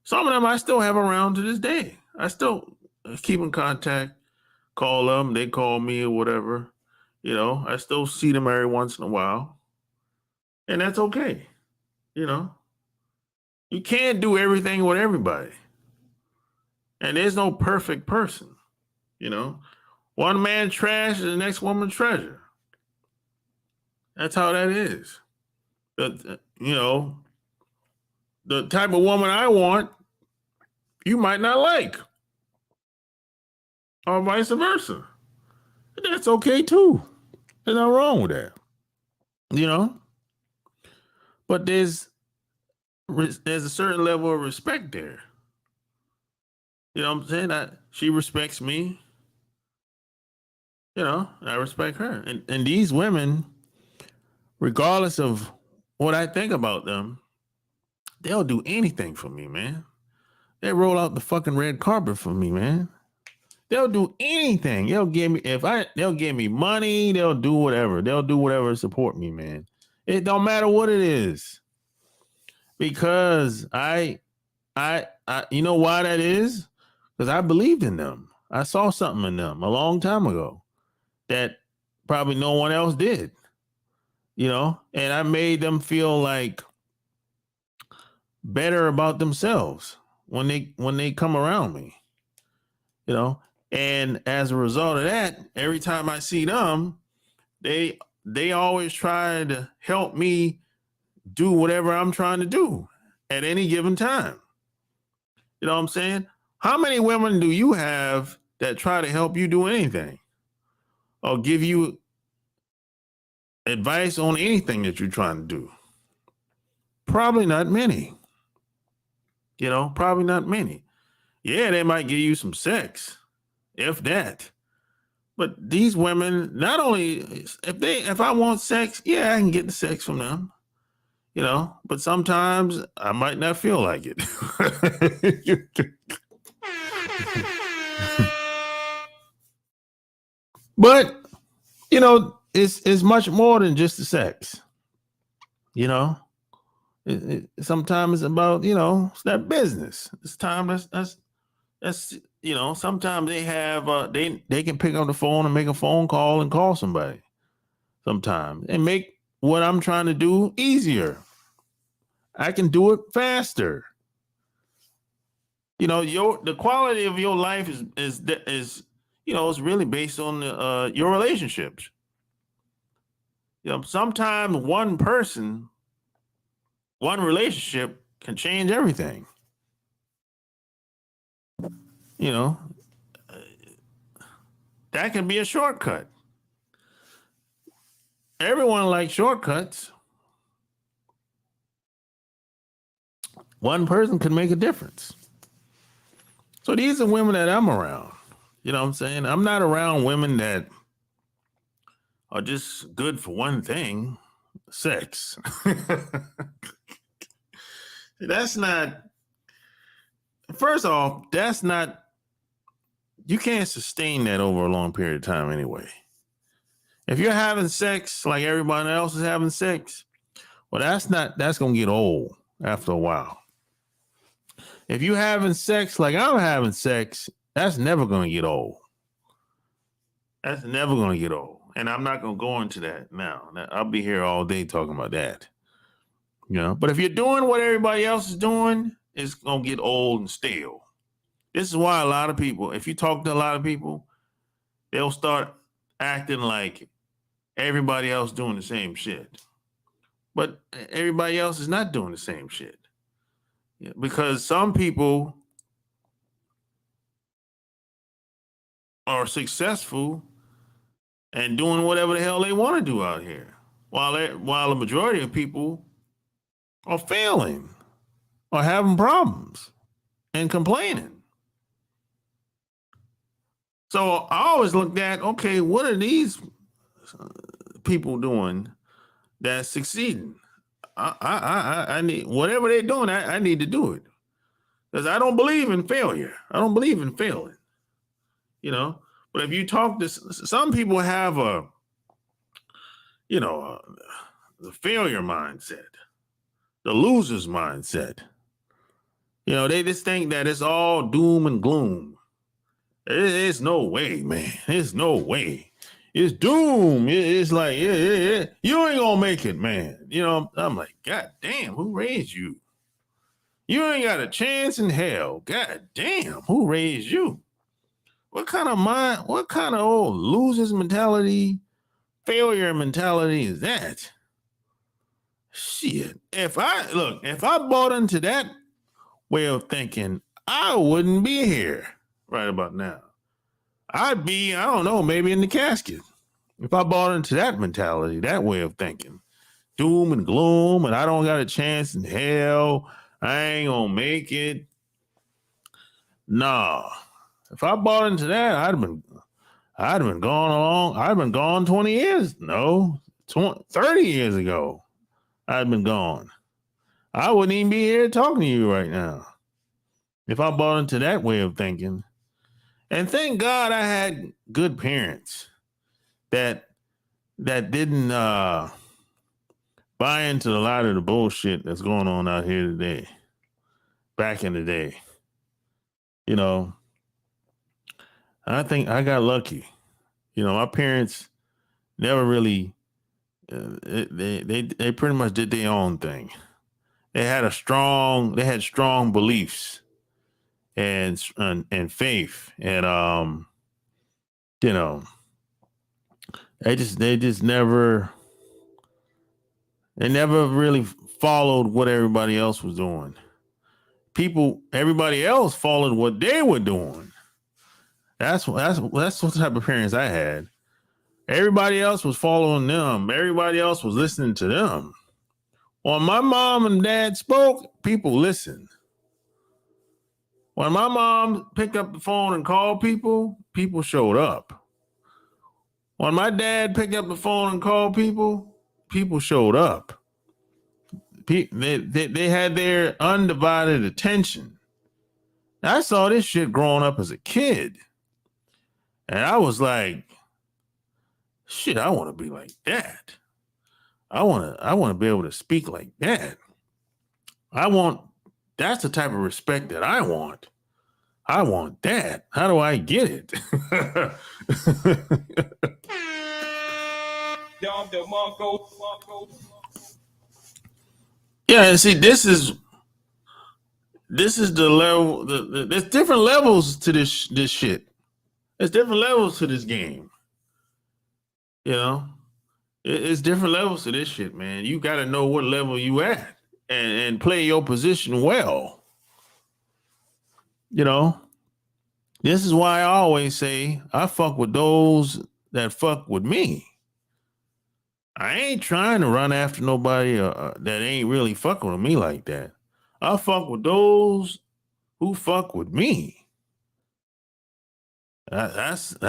some of them I still have around to this day. I still keep in contact, call them, they call me or whatever. I still see them every once in a while. And that's okay. You can't do everything with everybody. And there's no perfect person. One man trash is the next woman treasure. That's how that is. The type of woman I want, you might not like. Or vice versa. And that's okay too. There's nothing wrong with that. But there's a certain level of respect there. You know what I'm saying? She respects me. I respect her. And these women, regardless of what I think about them, they'll do anything for me, man. They roll out the fucking red carpet for me, man. They'll do anything. They'll give me money. They'll do whatever. They'll do whatever to support me, man. It don't matter what it is. Because I you know why that is? Because I believed in them. I saw something in them a long time ago that probably no one else did. And I made them feel like better about themselves when they come around me. And as a result of that, every time I see them, they always try to help me do whatever I'm trying to do at any given time. You know what I'm saying? How many women do you have that try to help you do anything or give you advice on anything that you're trying to do? Probably not many. Probably not many. Yeah, they might give you some sex, if that. But these women, not only if I want sex, yeah, I can get the sex from them, but sometimes I might not feel like it. But, it's much more than just the sex. You know, sometimes it's about, it's that business. It's time that's sometimes they have they can pick up the phone and make a phone call and call somebody sometimes and make what I'm trying to do easier. I can do it faster. The quality of your life is it's really based on your relationships. Sometimes one relationship can change everything. You know, that can be a shortcut. Everyone likes shortcuts. One person can make a difference. So these are women that I'm around. You know what I'm saying? I'm not around women that are just good for one thing, sex. That's not, first off, you can't sustain that over a long period of time anyway. If you're having sex like everybody else is having sex, well, that's going to get old after a while. If you're having sex like I'm having sex, that's never going to get old. That's never going to get old. And I'm not going to go into that now. I'll be here all day talking about that. But if you're doing what everybody else is doing, it's going to get old and stale. This is why a lot of people, if you talk to a lot of people, they'll start acting like everybody else doing the same shit. But everybody else is not doing the same shit. Because some people are successful and doing whatever the hell they want to do out here, while the majority of people are failing or having problems and complaining. So I always looked at, okay, what are these people doing that's succeeding? I need, whatever they're doing, I need to do it, because I don't believe in failure. I don't believe in failing. But if you talk to some people, have the failure mindset, the loser's mindset. They just think that it's all doom and gloom. There's no way, man. There's no way. It's doom. It's like, yeah. You ain't gonna make it, man. I'm like, God damn, who raised you? You ain't got a chance in hell. God damn, who raised you? What kind of old loser's mentality, failure mentality is that? Shit. If I bought into that way of thinking, I wouldn't be here right about now. I'd be, I don't know, maybe in the casket. If I bought into that mentality, that way of thinking, doom and gloom, and I don't got a chance in hell, I ain't gonna make it. Nah. If I bought into that, I'd have been gone along. I'd been gone 20 years. No, 30 years ago. I'd been gone. I wouldn't even be here talking to you right now if I bought into that way of thinking. And thank God I had good parents that didn't buy into a lot of the bullshit that's going on out here today. Back in the day, I think I got lucky. My parents never really. They pretty much did their own thing. They had strong beliefs and faith, and they never really followed what everybody else was doing. Everybody else followed what they were doing. That's what type of parents I had. Everybody else was following them. Everybody else was listening to them. When my mom and dad spoke, people listened. When my mom picked up the phone and called people, people showed up. When my dad picked up the phone and called people, people showed up. They had their undivided attention. I saw this shit growing up as a kid. And I was like, shit, I want to be like that. I want to be able to speak like that. That's the type of respect that I want. I want that. How do I get it? Yeah, and see, this is the level. There's different levels to this shit. There's different levels to this game. You know, it's different levels to this shit, man. You got to know what level you at and play your position well. You know, this is why I always say I fuck with those that fuck with me. I ain't trying to run after nobody that ain't really fucking with me like that. I fuck with those who fuck with me. That's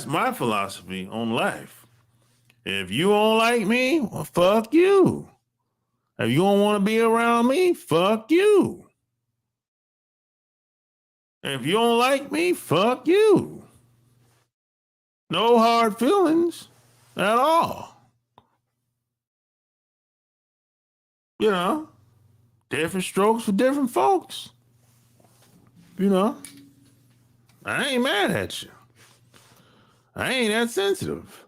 my philosophy on life. If you don't like me, well, fuck you. If you don't want to be around me, fuck you. If you don't like me, fuck you. No hard feelings at all. You know, different strokes for different folks. You know, I ain't mad at you. I ain't that sensitive.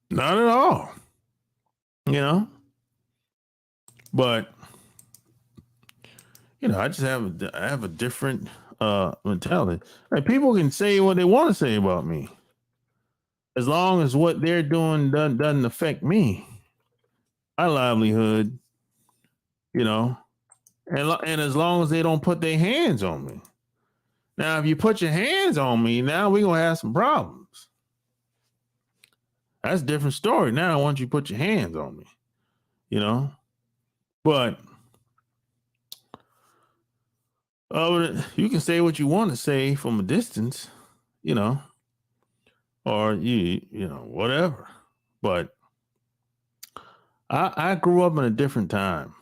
Not at all. You know, but you know, I just have a different mentality. Like, people can say what they want to say about me, as long as what they're doing doesn't affect me, my livelihood. You know, and as long as they don't put their hands on me. Now, if you put your hands on me, now we're gonna have some problems. That's a different story. Now, once you put your hands on me, you know, but you can say what you want to say from a distance, you know, or you know, whatever. But I grew up in a different time,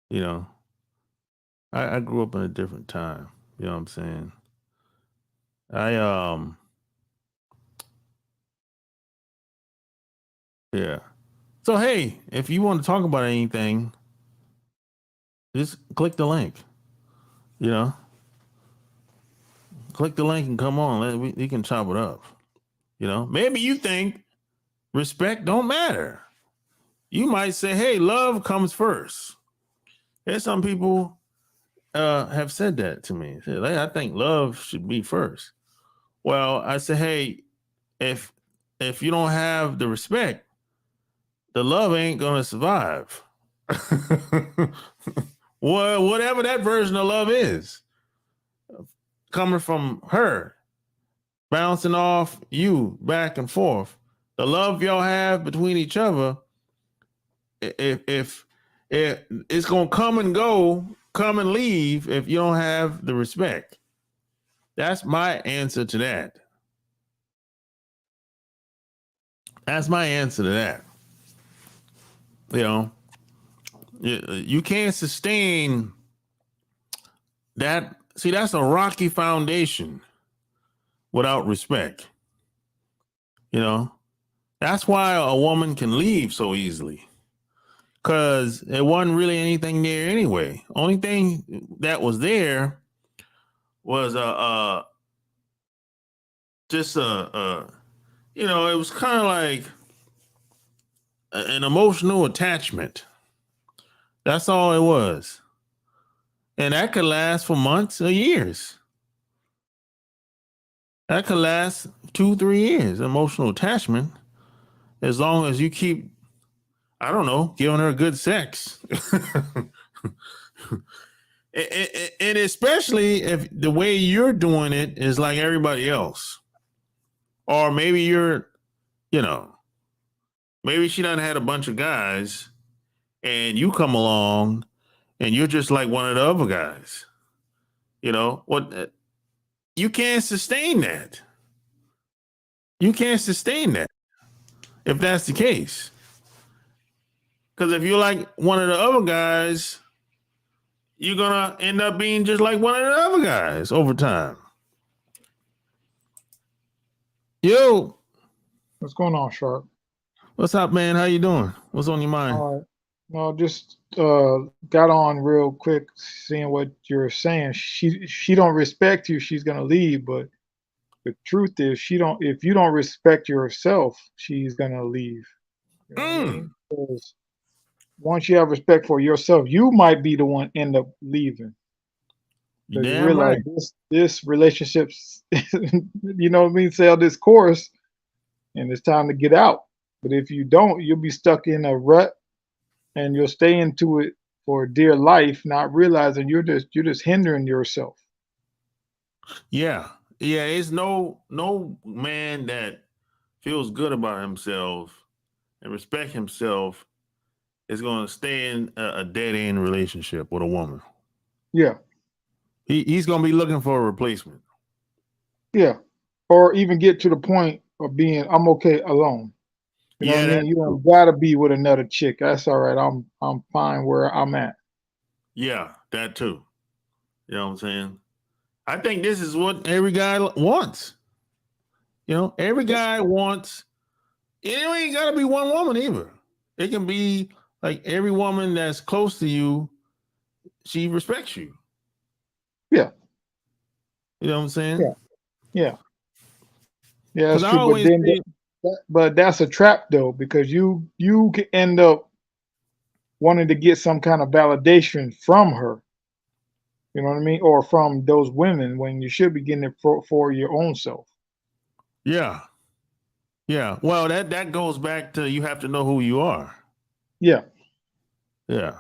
you know. I grew up in a different time. You know what I'm saying? Yeah. So hey, if you want to talk about anything, just click the link. You know, click the link and come on. We can chop it up. You know, maybe you think respect don't matter. You might say, hey, love comes first. There's some people have said that to me. Say, hey, I think love should be first. Well, I say, hey, if you don't have the respect, the love ain't gonna survive. Well, whatever that version of love is, coming from her, bouncing off you back and forth, the love y'all have between each other, if it's gonna come and go, come and leave if you don't have the respect. That's my answer to that. That's my answer to that. You know, you can't sustain that. See, that's a rocky foundation without respect. You know, that's why a woman can leave so easily, because it wasn't really anything there anyway. Only thing that was there was just you know, it was kind of like an emotional attachment. That's all it was. And that could last for months or years. That could last 2-3 years, emotional attachment, as long as you keep, I don't know, giving her good sex. And especially if the way you're doing it is like everybody else. Or maybe you're, you know, maybe she done had a bunch of guys and you come along and you're just like one of the other guys. You know what? You can't sustain that. You can't sustain that if that's the case. Because if you're like one of the other guys, you're gonna end up being just like one of the other guys over time. Yo, What's going on, Sharp? what's up, man? How you doing? What's on your mind? All right. No, just got on real quick, seeing what you're saying. She don't respect you, she's gonna leave. But the truth is, she don't. If you don't respect yourself, she's gonna leave. You know what I Mm, mean? Because once you have respect for yourself, you might be the one end up leaving you because you damn realize right. this relationships, you know what I mean, sell this course, and it's time to get out. But if you don't, you'll be stuck in a rut and you'll stay into it for dear life, not realizing you're just hindering yourself. Yeah, yeah. It's no man that feels good about himself and respect himself is going to stay in a dead end relationship with a woman. Yeah, He's going to be looking for a replacement. yeah. Or even get to the point of being I'm okay alone. You know what I Yeah, mean? that's You true. don't gotta be with another chick. That's all right. I'm fine where I'm at. Yeah, that too. You know what I'm saying? I think this is what every guy wants. You know, every guy wants. It ain't got to be one woman either. It can be like every woman that's close to you, she respects you. Yeah, You know what I'm saying? yeah, yeah, yeah. Because That's I true. But always then, say, but that's a trap though, because you can end up wanting to get some kind of validation from her. You know what I mean? Or from those women when you should be getting it for your own self. yeah, yeah. Well, that goes back to you have to know who you are. Yeah, Yeah,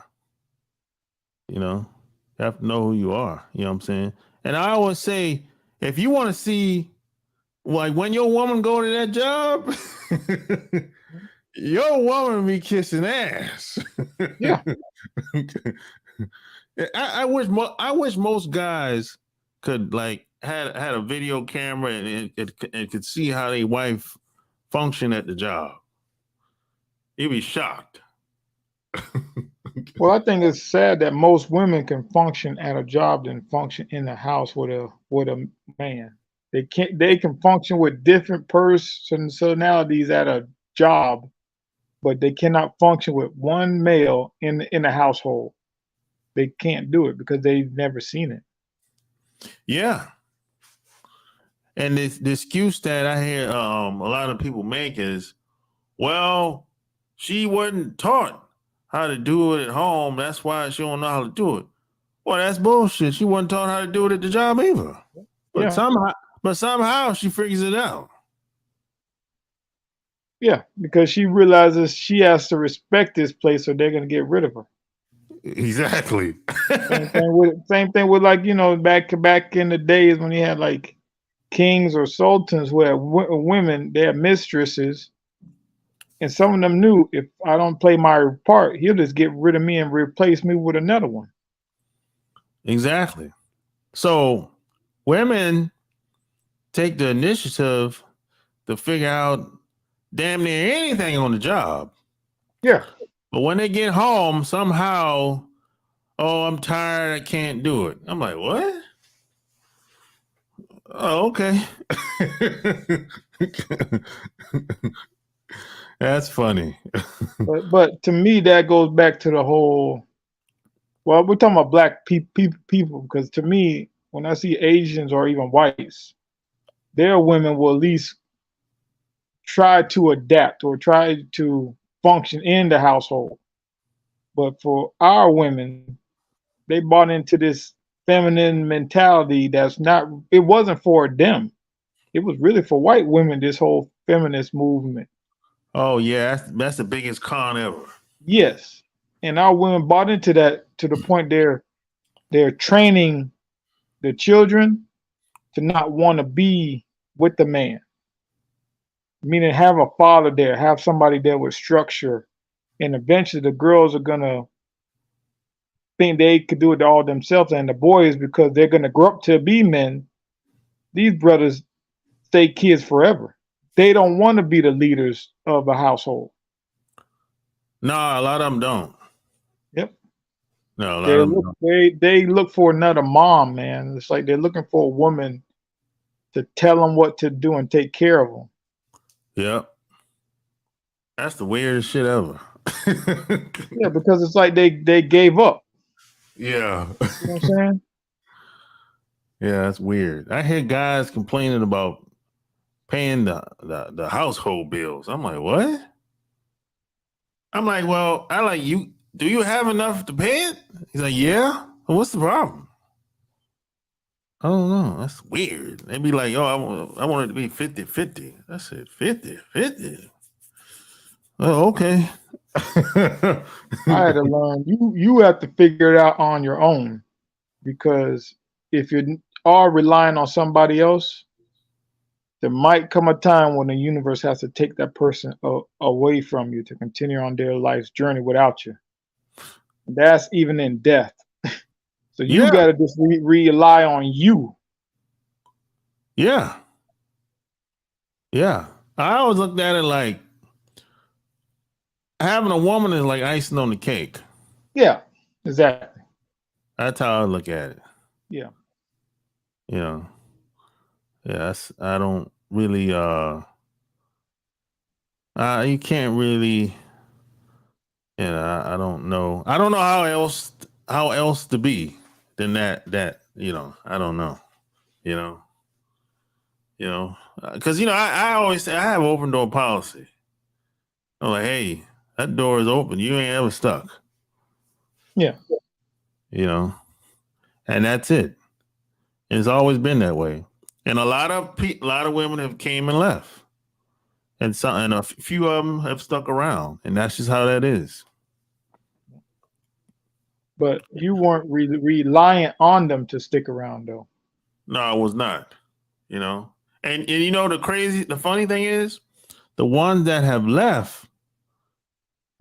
you know, you have to know who you are. You know what I'm saying? And I always say, if you want to see, like when your woman go to that job, your woman be kissing ass. yeah. I wish most guys could like had a video camera and could see how their wife function at the job. You'd be shocked. Well, I think it's sad that most women can function at a job than function in the house with a man. They can function with different personalities at a job, but they cannot function with one male in a household. They can't do it because they've never seen it. Yeah, and the excuse that I hear a lot of people make is, well, she wasn't taught how to do it at home. That's why she don't know how to do it. Well, that's bullshit. She wasn't taught how to do it at the job either. But Yeah, somehow, but somehow she figures it out. yeah, because she realizes she has to respect this place or they're gonna get rid of her. Exactly. Same thing with like back in the days when you had like kings or sultans who had women, they had mistresses, and some of them knew if I don't play my part, he'll just get rid of me and replace me with another one. Exactly. So women take the initiative to figure out damn near anything on the job. Yeah, But when they get home, somehow, oh, I'm tired, I can't do it. I'm like, what? Oh, okay. That's funny. but to me that goes back to the whole. Well, we're talking about black people because to me, when I see Asians or even whites, their women will at least try to adapt or try to function in the household. But for our women, they bought into this feminine mentality that's not. It wasn't for them. It was really for white women. This whole feminist movement. Oh yeah, that's the biggest con ever. Yes, and our women bought into that to the point they're training the children to not want to be with the man. Meaning, have a father there, have somebody there with structure, and eventually the girls are gonna think they could do it all themselves, and the boys, because they're gonna grow up to be men, these brothers stay kids forever. They don't want to be the leaders of a household. No, a lot of them don't. Yep. No, a lot They of them look don't. they look for another mom, man. It's like they're looking for a woman to tell them what to do and take care of them. Yep. That's the weirdest shit ever. Yeah, because it's like they gave up. Yeah. You know what I'm saying? Yeah, that's weird. I hear guys complaining about paying the household bills. I'm like, what? I'm like, well, I like you. Do you have enough to pay it? He's like, yeah. Well, what's the problem? I don't know. That's weird. They be like, oh, I want it to be 50-50. I said, 50-50? Oh, okay. I had to learn. You have to figure it out on your own, because if you are relying on somebody else, there might come a time when the universe has to take that person away from you to continue on their life's journey without you. That's even in death. So you Yeah. got to just rely on you. Yeah. Yeah. I always looked at it like having a woman is like icing on the cake. Yeah, exactly. That's how I look at it. Yeah. You know. Yeah, I don't really you can't really, I don't know. I don't know how else to be than that, I don't know. You know. Cuz I always say I have open door policy. I'm like, hey, that door is open. You ain't ever stuck. Yeah. You know. And that's it. And it's always been that way. And a lot of women have came and left. And a few of them have stuck around, and that's just how that is. But you weren't reliant on them to stick around, though. No, I was not. And the funny thing is, the ones that have left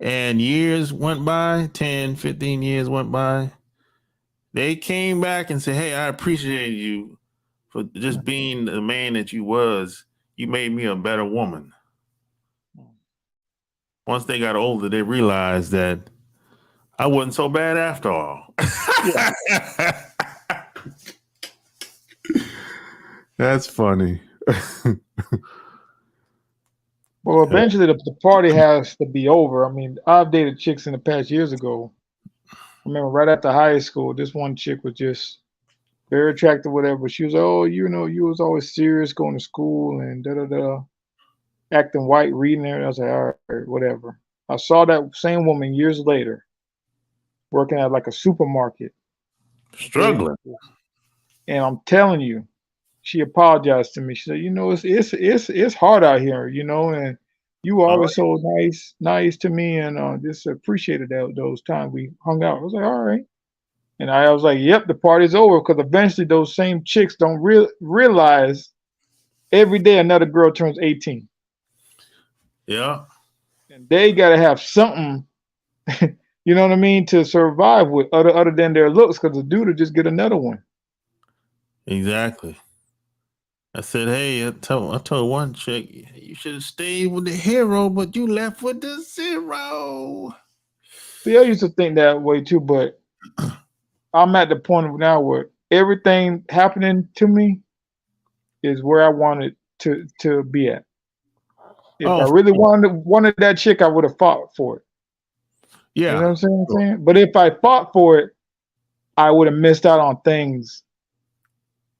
and years went by, 10, 15 years went by, they came back and said, hey, I appreciate you for just being the man that you was. You made me a better woman. Once they got older, they realized that I wasn't so bad after all. Yeah. That's funny. Well, eventually the party has to be over. I mean, I've dated chicks in the past years ago. I remember right after high school, this one chick was just very attractive, whatever. She was, oh, you was always serious going to school and da-da-da, acting white, reading there. I was like, all right, whatever. I saw that same woman years later working at like a supermarket. Struggling. And I'm telling you, she apologized to me. She said, it's hard out here, and you were always so nice to me, and just appreciated those times we hung out. I was like, all right. And I was like, yep, the party's over, because eventually those same chicks don't realize every day another girl turns 18. Yeah. And they got to have something, you know what I mean, to survive with other than their looks, because the dude will just get another one. Exactly. I said, hey, I told one chick, you should have stayed with the hero, but you left with the zero. See, I used to think that way too, but I'm at the point now where everything happening to me is where I wanted to be at. If I really wanted that chick, I would have fought for it. Yeah. You know what I'm saying? But if I fought for it, I would have missed out on things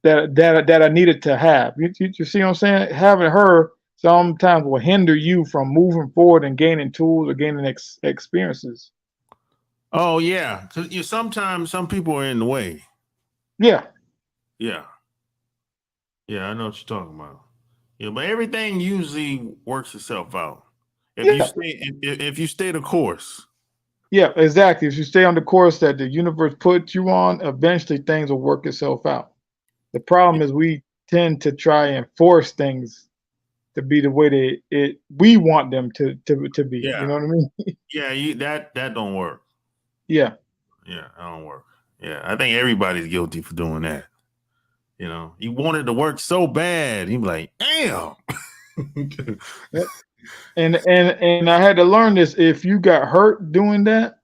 that I needed to have. You see what I'm saying? Having her sometimes will hinder you from moving forward and gaining tools or gaining experiences. Oh yeah, because sometimes some people are in the way. Yeah. Yeah. Yeah, I know what you're talking about. Yeah, but everything usually works itself out if you stay the course. Yeah, exactly. If you stay on the course that the universe puts you on, eventually things will work itself out. The problem is we tend to try and force things to be the way we want them to be. Yeah. You know what I mean? Yeah, that don't work. Yeah. Yeah, I don't work. Yeah, I think everybody's guilty for doing that. You know, you wanted to work so bad. You be like, damn. Yep. And I had to learn this. If you got hurt doing that,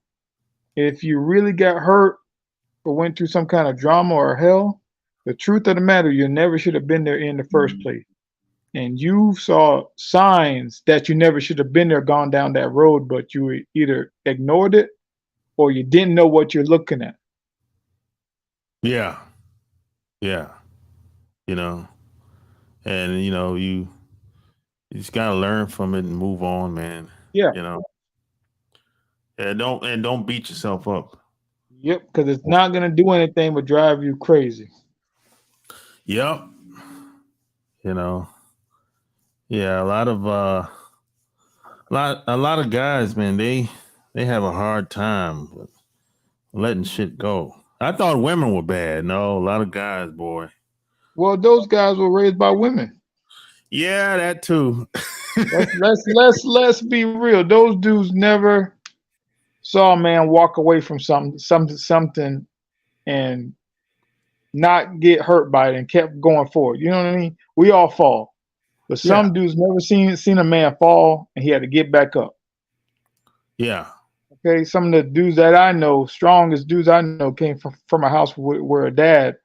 if you really got hurt or went through some kind of drama or hell, the truth of the matter, you never should have been there in the first place. And you saw signs that you never should have been there, gone down that road, but you either ignored it or you didn't know what you're looking at. Yeah. Yeah. You know, and you just gotta learn from it and move on, man. Yeah. You know. And don't beat yourself up. Yep, because it's not gonna do anything but drive you crazy. Yep. You know. Yeah, a lot of guys, man, they have a hard time with letting shit go. I thought women were bad. No, a lot of guys, boy. Well, those guys were raised by women. Yeah, that too. Let's be real. Those dudes never saw a man walk away from something and not get hurt by it and kept going forward. You know what I mean? We all fall. But some dudes never seen a man fall and he had to get back up. Yeah. Okay. Some of the dudes that I know, strongest dudes I know, came from a house where a dad,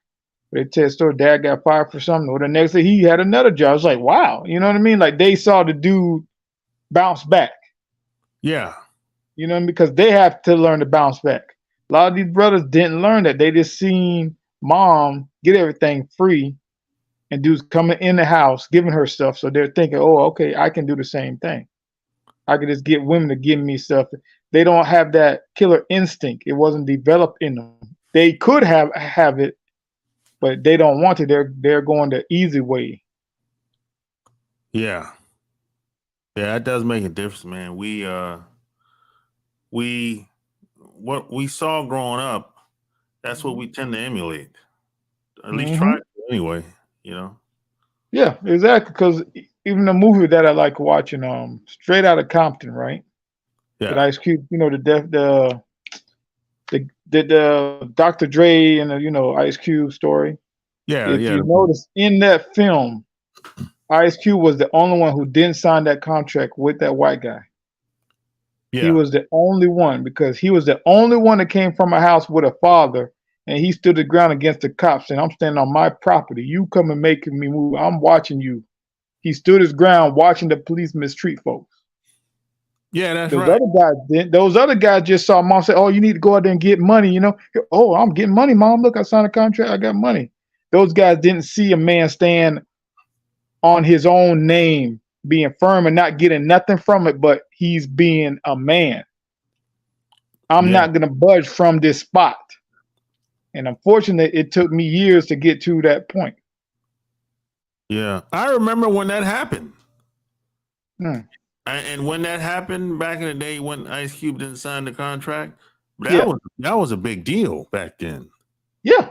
they tell a story, dad got fired for something, or the next day he had another job. It's like, wow, you know what I mean? Like they saw the dude bounce back. Yeah. You know what I mean? Because they have to learn to bounce back. A lot of these brothers didn't learn that. They just seen mom get everything free and dudes coming in the house giving her stuff. So they're thinking, oh, okay, I can do the same thing. I could just get women to give me stuff. They don't have that killer instinct. It wasn't developed in them. They could have it, but they don't want it. They're going the easy way. Yeah. Yeah, that does make a difference, man. What we saw growing up, that's what we tend to emulate. At least try to anyway, you know. Yeah, exactly. Because even the movie that I like watching, Straight Outta Compton, right? Yeah. With Ice Cube, the Dr. Dre and the Ice Cube story. Yeah, If yeah. you notice in that film, Ice Cube was the only one who didn't sign that contract with that white guy. Yeah. He was the only one because he was the only one that came from a house with a father, and he stood the ground against the cops, and I'm standing on my property. You come and making me move. I'm watching you. He stood his ground watching the police mistreat folks. Yeah, that's those right. Other guys didn't. Those other guys just saw mom say, oh, you need to go out there and get money, Oh, I'm getting money, mom. Look, I signed a contract. I got money. Those guys didn't see a man stand on his own name, being firm and not getting nothing from it, but he's being a man. I'm not going to budge from this spot. And unfortunately, it took me years to get to that point. Yeah. I remember when that happened. And when that happened back in the day when Ice Cube didn't sign the contract, that was a big deal back then. Yeah.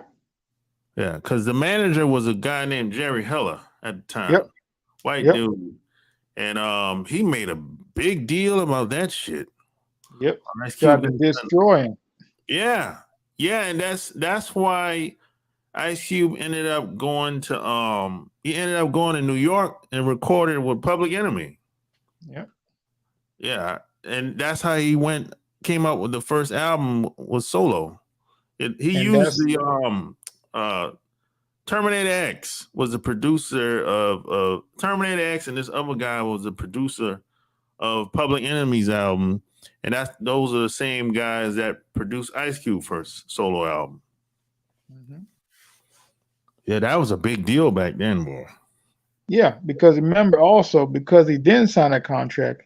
Yeah, because the manager was a guy named Jerry Heller at the time. Yep. White dude. And he made a big deal about that shit. Yep. Tried to destroy him. Yeah. Yeah, and that's why Ice Cube ended up going to New York and recorded with Public Enemy. Yeah. Yeah. And that's how he came out with the first album was solo. He used the Terminator X was the producer of Terminator X, and this other guy was the producer of Public Enemy's album. And those are the same guys that produced Ice Cube first solo album. Yeah, that was a big deal back then, boy. Yeah, because remember also, because he didn't sign a contract,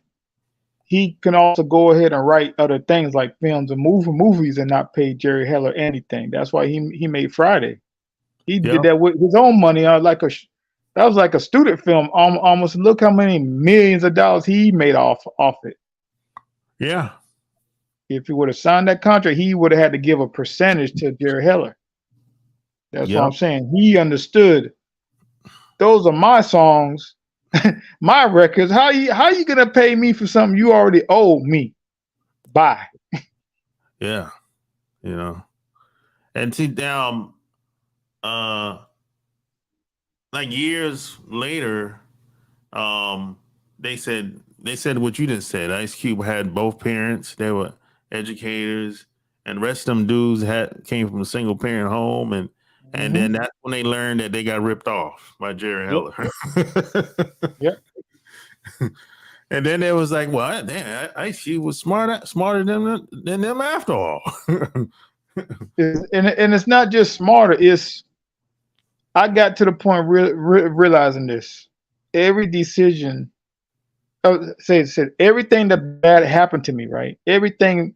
he can also go ahead and write other things like films and movies and not pay Jerry Heller anything. That's why he made Friday. He did that with his own money. That was like a student film. Almost look how many millions of dollars he made off it. Yeah. If he would have signed that contract, he would have had to give a percentage to Jerry Heller. That's what I'm saying. He understood. Those are my songs, my records. How you gonna pay me for something you already owe me? Bye. Yeah. you know. And see now, uh, like years later, um, they said what you just said. Ice Cube had both parents; they were educators, and the rest of them dudes came from a single parent home, and then that's when they learned that they got ripped off by Jerry Yep. Heller. Yep. And then it was like, well, damn, Ice Cube was smarter than them after all. And it's not just smarter. It's I got to the point realizing this. Every decision, said everything that bad happened to me, right? Everything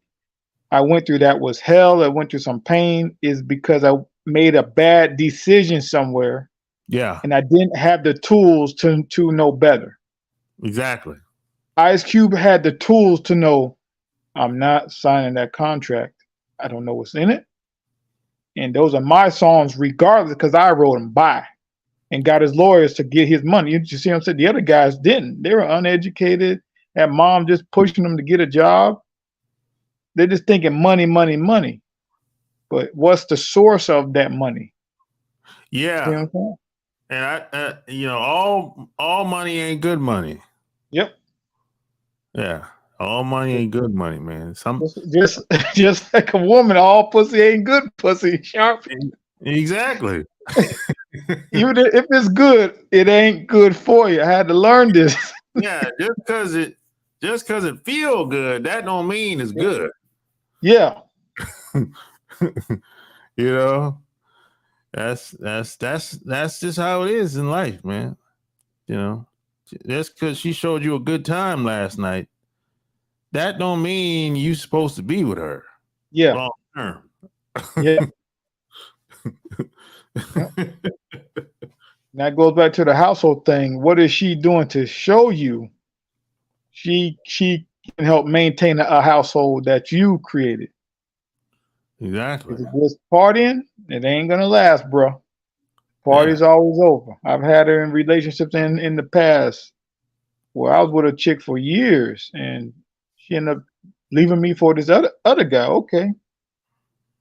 I went through that was hell. I went through some pain is because I made a bad decision somewhere, Yeah, and I didn't have the tools to know better. exactly. Ice Cube had the tools to know I'm not signing that contract. I don't know what's in it, and those are my songs regardless because I wrote them by and got his lawyers to get his money. You see what I'm saying? The other guys didn't. They were uneducated. That mom just pushing them to get a job. They're just thinking money, money, money. But what's the source of that money? See what Yeah, I'm saying? and all money ain't good money. Yep. Yeah, all money ain't good money, man. Just like a woman, all pussy ain't good pussy. Sharp. Exactly. Even if it's good, it ain't good for you. I had to learn this. Yeah, just cause it feel good, that don't mean it's good. Yeah. You know, that's just how it is in life, man. You know, just because she showed you a good time last night, that don't mean you supposed to be with her Yeah. long term. Yeah. Yep. That goes back to the household thing. What is she doing to show you she can help maintain a household that you created? Exactly. If it's just partying, it ain't gonna last, bro. Yeah. Party's always over. I've had her in relationships in the past where I was with a chick for years and she ended up leaving me for this other guy. Okay.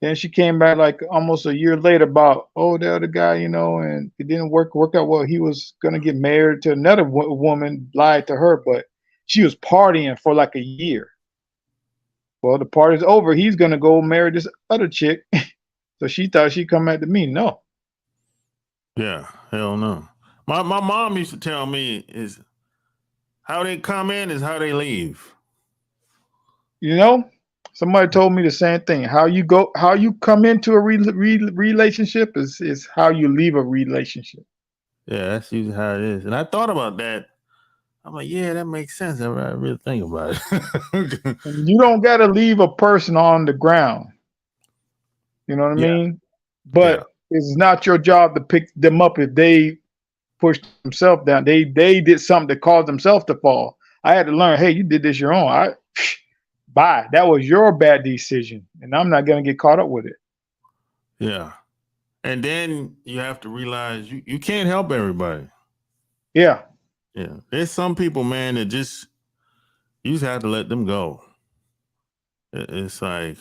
Then she came back like almost a year later about, oh, the other guy, and it didn't work out well. He was gonna get married to another woman, lied to her, but she was partying for like a year. Well, the party's over. He's gonna go marry this other chick. So she thought she'd come back to me. No. Yeah. Hell no. My mom used to tell me is how they come in is how they leave. You know, somebody told me the same thing. How you come into a relationship is how you leave a relationship. Yeah, that's usually how it is. And I thought about that. I'm like, yeah, that makes sense. I really think about it. And you don't got to leave a person on the ground. You know what I Yeah. mean? Yeah. But it's not your job to pick them up if they push themselves down. They did something that caused themselves to fall. I had to learn, hey, you did this your own. Bye. That was your bad decision, and I'm not gonna get caught up with it. Yeah. And then you have to realize you can't help everybody. Yeah. Yeah. There's some people, man, that you just have to let them go. It's like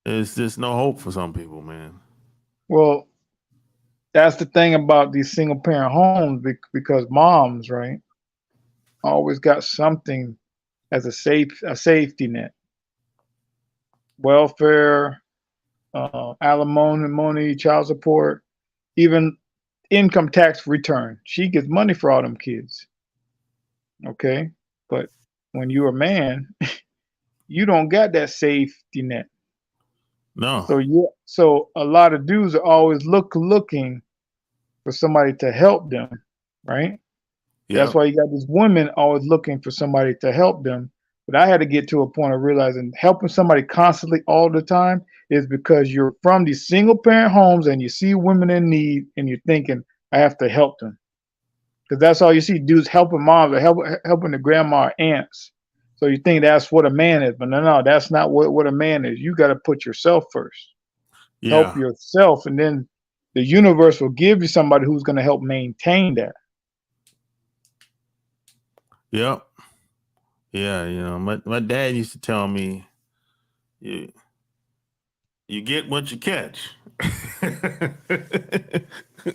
there's just no hope for some people, man. Well, that's the thing about these single parent homes because moms, right, always got something as a safety net. Welfare, alimony, child support, even income tax return. She gets money for all them kids. Okay. But when you're a man, you don't got that safety net. No. So a lot of dudes are always looking for somebody to help them, right? That's Yep. why you got these women always looking for somebody to help them. But I had to get to a point of realizing helping somebody constantly all the time is because you're from these single parent homes and you see women in need and you're thinking, I have to help them. Because that's all you see dudes helping moms or helping the grandma or aunts. So you think that's what a man is. But no, that's not what a man is. You got to put yourself first. Help Yeah. yourself. And then the universe will give you somebody who's going to help maintain that. Yep. Yeah. My dad used to tell me, you you get what you catch.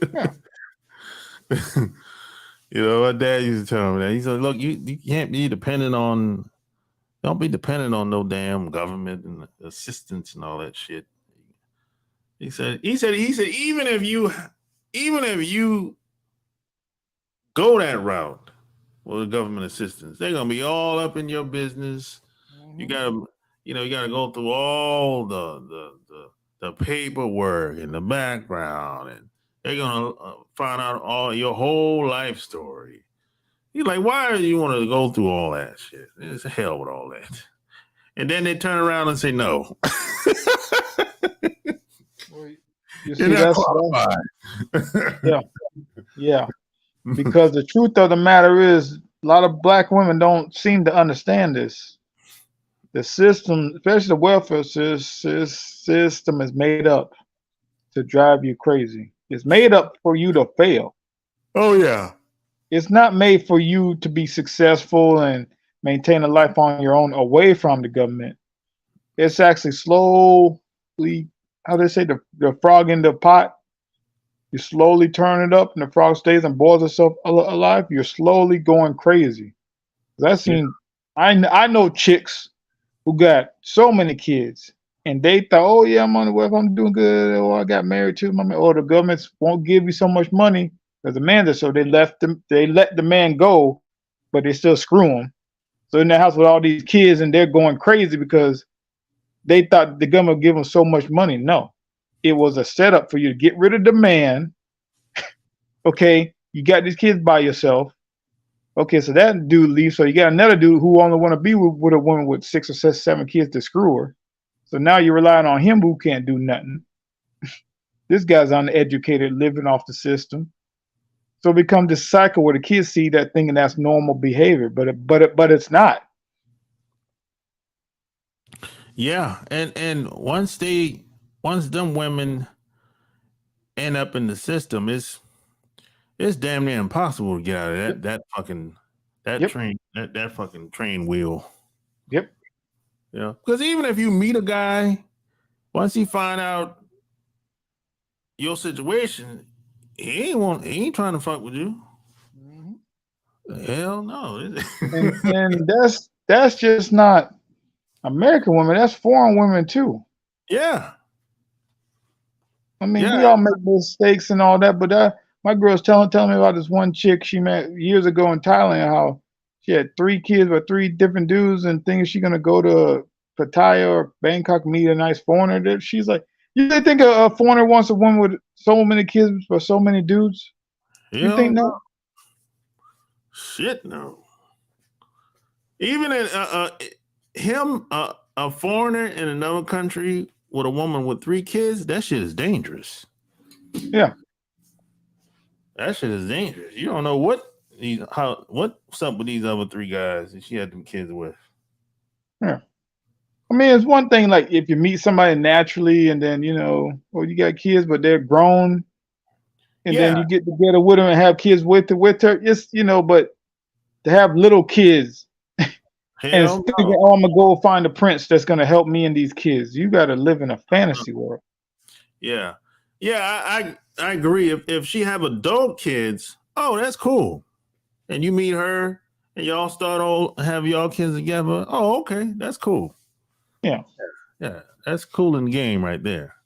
Yeah. You know, my dad used to tell me that. He said, "Look, you can't be dependent on. Don't be dependent on no damn government and assistance and all that shit." He said, even if you go that route with government assistance, they're gonna be all up in your business. You Mm-hmm. gotta, you gotta go through all the paperwork and the background, and they're gonna find out all your whole life story. He's like, why do you want to go through all that shit? It's hell with all that. And then they turn around and say no. Well, you You're see, not that's qualified. yeah, yeah. Because the truth of the matter is, a lot of black women don't seem to understand this. The system, especially the welfare system, is made up to drive you crazy. It's made up for you to fail. Oh yeah. It's not made for you to be successful and maintain a life on your own away from the government. It's actually slowly, how they say, the frog in the pot. You slowly turn it up, and the frog stays and boils itself alive. You're slowly going crazy. 'Cause I Yeah. seen, I know chicks who got so many kids, and they thought, oh yeah, I'm on the web, I'm doing good. Oh, I got married to my man. Or the governments won't give you so much money as a man, so they left them. They let the man go, but they still screw him. So in the house with all these kids, and they're going crazy because they thought the government would give them so much money. No, it was a setup for you to get rid of the man. Okay, you got these kids by yourself. Okay, so that dude leaves. So you got another dude who only want to be with a woman with 6 or 7 kids to screw her. So now you're relying on him who can't do nothing. This guy's uneducated, living off the system. So it becomes this cycle where the kids see that thinking that's normal behavior, but it's not. Yeah, and once them women end up in the system, it's damn near impossible to get out of Yep. that Yep. train that fucking train wheel. Yep. Yeah, because even if you meet a guy, once he find out your situation, he ain't trying to fuck with you. Mm-hmm. Hell no. And that's just not American women. That's foreign women too. Yeah, I mean, we yeah, all make mistakes and all that, but my girl's telling me about this one chick she met years ago in Thailand. How she had 3 kids with 3 different dudes, and thinks she's gonna go to Pattaya or Bangkok meet a nice foreigner. That she's like, you think a foreigner wants a woman with so many kids for so many dudes? You hell think no. no? Shit no. Even him a foreigner in another country with a woman with 3 kids, that shit is dangerous. Yeah. That shit is dangerous. You don't know what's up with these other 3 guys that she had them kids with. Yeah. I mean, it's one thing like if you meet somebody naturally and then, well, you got kids, but they're grown, and then Yeah, you get together with them and have kids with her. It's, but to have little kids and it's hell thinking, no. oh, I'm gonna go find a prince that's gonna help me and these kids. You gotta live in a fantasy world. Yeah, yeah. I agree. If she have adult kids, oh, that's cool. And you meet her and y'all start all have y'all kids together. Oh, okay, that's cool. Yeah. Yeah, that's cool in the game right there.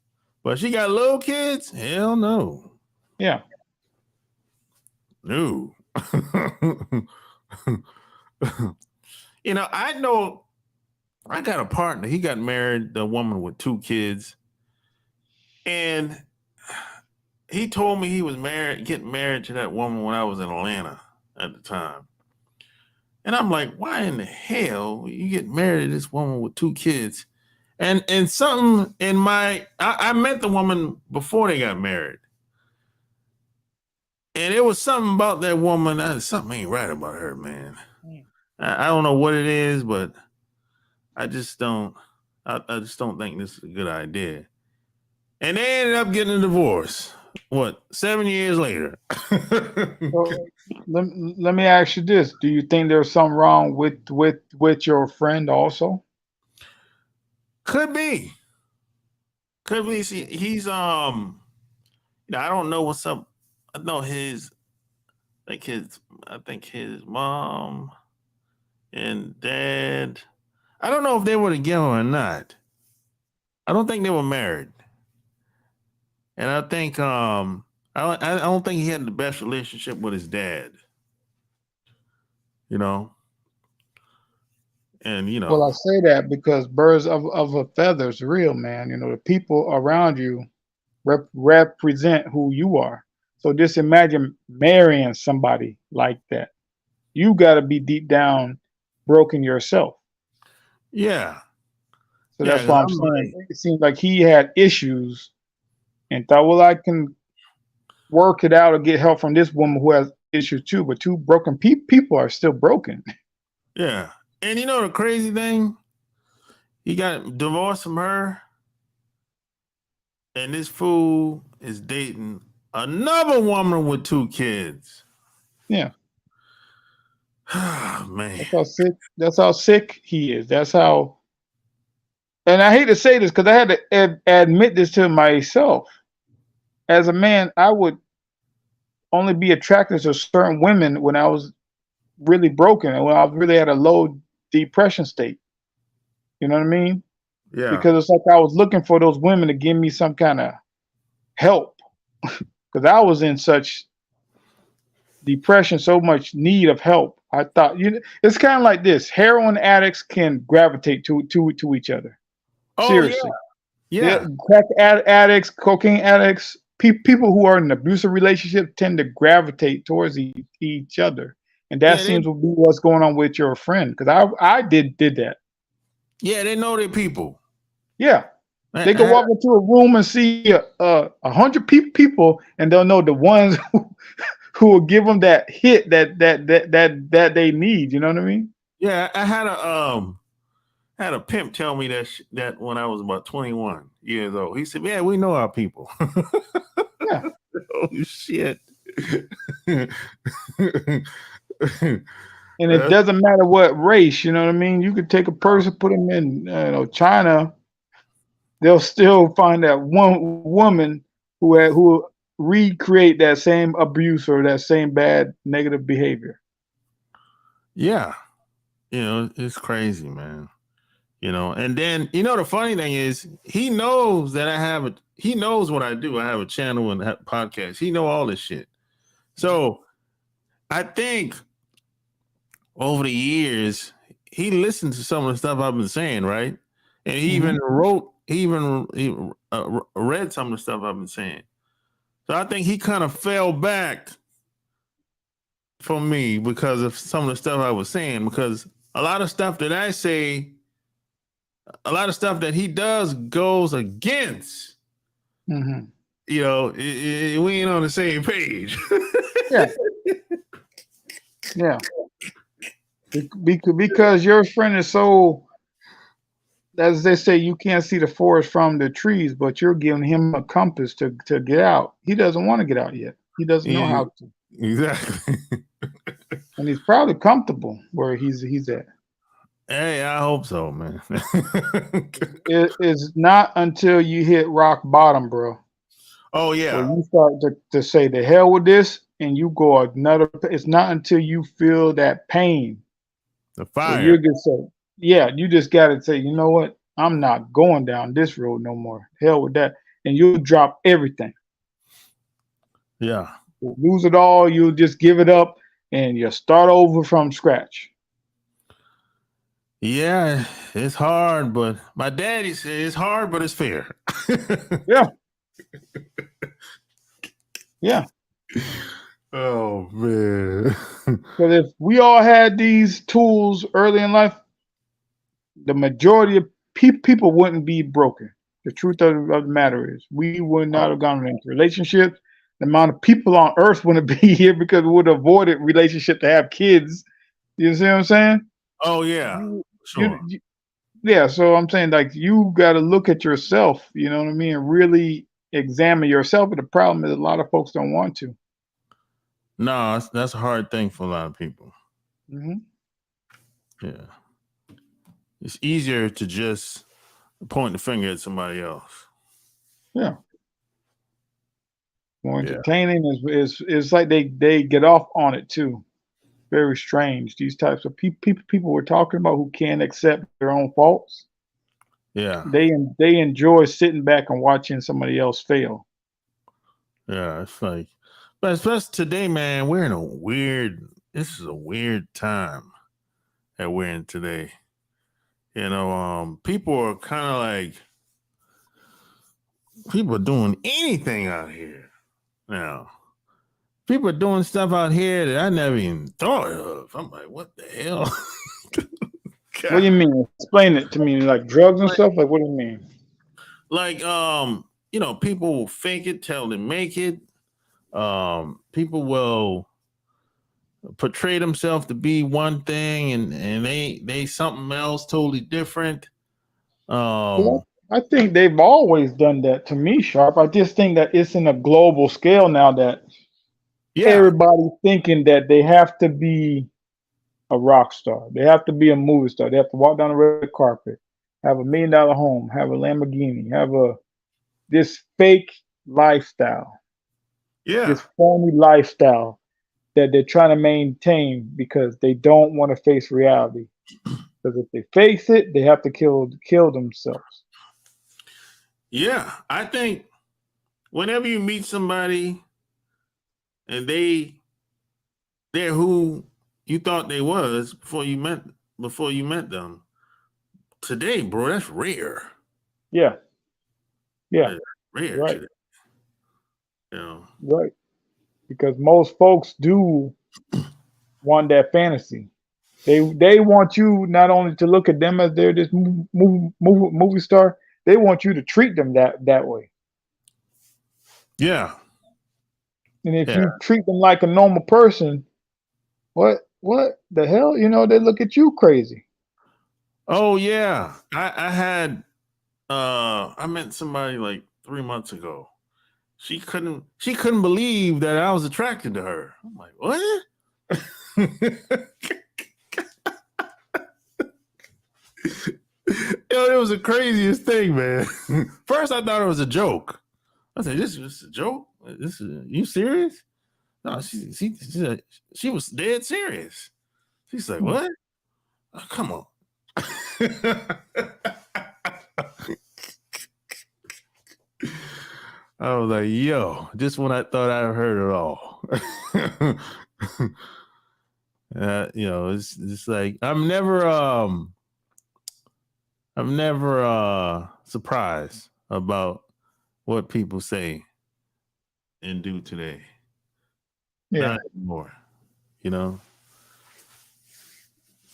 But she got little kids? Hell no. Yeah. No. I know I got a partner. He got married, the woman with 2 kids. And he told me he was getting married to that woman when I was in Atlanta at the time. And I'm like, why in the hell you get married to this woman with 2 kids? And something in I met the woman before they got married. And it was something about that woman. Something ain't right about her, man. I don't know what it is, but I just don't. I just don't think this is a good idea. And they ended up getting a divorce. What, 7 years later? So let me ask you this: do you think there's something wrong with your friend also? Could be. Cause he's I don't know what's up. I know I think his mom and dad. I don't know if they were together or not. I don't think they were married, and I think I don't think he had the best relationship with his dad. You know, and Well, I say that because birds of a feather's real, man. You know, the people around you represent who you are. So just imagine marrying somebody like that. You got to be deep down broken yourself. yeah, So yeah. that's 'Cause why I'm I'm saying like, it seems like he had issues and thought, well, I can work it out or get help from this woman who has issues too. But two broken people are still broken. yeah. And the crazy thing, he got divorced from her, and this fool is dating another woman with 2 kids. Yeah, Man. that's how sick. That's how sick he is. That's how. And I hate to say this because I had to admit this to myself. As a man, I would only be attracted to certain women when I was really broken and when I was really at a low depression state. You know what I mean? Yeah. Because it's like I was looking for those women to give me some kind of help because I was in such depression, so much need of help. I thought it's kind of like this: heroin addicts can gravitate to each other. Oh yeah. Seriously, yeah, Yeah. crack addicts, cocaine addicts, people who are in abusive relationships tend to gravitate towards each other, and that Yeah, seems to be what's going on with your friend. Because I did that. they know their people. Yeah, I, they can I, walk into a room and see 100 people, and they'll know the ones who will give them that hit that they need. You know what I mean? yeah, I had a pimp tell me that when I was about 21 years old. He said, "Yeah, we know our people." Yeah. Oh shit. And it Uh, doesn't matter what race, you know what I mean? You could take a person, put them in, China, they'll still find that one woman who recreate that same abuse or that same bad negative behavior. yeah, it's crazy, man. And then the funny thing is, he knows that he knows what I do. I have a channel and a podcast. He know all this shit. So I think over the years, he listened to some of the stuff I've been saying, right? And Hmm. he read some of the stuff I've been saying. So I think he kind of fell back for me because of some of the stuff I was saying. Because a lot of stuff that I say, a lot of stuff that he does goes against. Hmm. We ain't on the same page. Yeah, yeah. Because your friend is so, as they say, you can't see the forest from the trees, but you're giving him a compass to get out. He doesn't want to get out yet. He doesn't know Yeah, how to, exactly. and he's probably comfortable where he's at. Hey, I hope so, man. It is not until you hit rock bottom, bro, Oh where yeah, you start to say the hell with this and you go another. It's not until you feel that pain the where fire. you just say, yeah, you just got to say, you know what? I'm not going down this road no more. Hell with that. And you'll drop everything. Yeah, You'll lose it all. You'll just give it up and you'll start over from scratch. yeah. It's hard, but my daddy said it's hard, but it's fair. Yeah. Yeah. Oh man. Because if we all had these tools early in life, the majority of people wouldn't be broken. The truth of the matter is, we would not Oh, have gone into relationships. The amount of people on earth wouldn't be here because we would have avoided relationship to have kids. You see what I'm saying? oh yeah, You, sure. yeah. So I'm saying like you got to look at yourself. You know what I mean? And really examine yourself. But the problem is a lot of folks don't want to. No, that's a hard thing for a lot of people. Hmm. Yeah, it's easier to just point the finger at somebody else. Yeah. More Yeah. entertaining is like they get off on it too. Very strange. These types of people we're talking about who can't accept their own faults. Yeah. They enjoy sitting back and watching somebody else fail. Yeah. It's like, but especially today, man, this is a weird time that we're in today. People are kind of like, people are doing anything out here now. People are doing stuff out here that I never even thought of. I'm like, what the hell? What do you mean? Explain it to me. Like drugs and stuff? Like what do you mean? Like, people fake it till they make it. People will portray themselves to be one thing and they something else totally different. Well, I think they've always done that to me, Sharp. I just think that it's in a global scale now that Yeah, everybody thinking that they have to be a rock star. They have to be a movie star. They have to walk down the red carpet, have $1 million home, have a Lamborghini, have this fake lifestyle, yeah, this phony lifestyle that they're trying to maintain because they don't want to face reality. Because if they face it, they have to kill themselves. yeah. I think whenever you meet somebody and they're who you thought they was before you met them, today, bro, that's rare. Yeah, yeah, That's rare right, today. You know. right. Because most folks do want that fantasy. They want you not only to look at them as they're this movie star, they want you to treat them that way. Yeah, And if yeah. you treat them like a normal person, what the hell? They look at you crazy. Oh yeah. I met somebody like 3 months ago. She couldn't believe that I was attracted to her. I'm like, what? Yo, it was the craziest thing, man. First, I thought it was a joke. I said, "This is a joke. You serious?" No, she was dead serious. She's like, Hmm. "What? Oh, come on." I was like, "Yo," just when I thought I heard it all. It's like I'm never surprised about what people say and do today. Yeah, Not anymore, you know?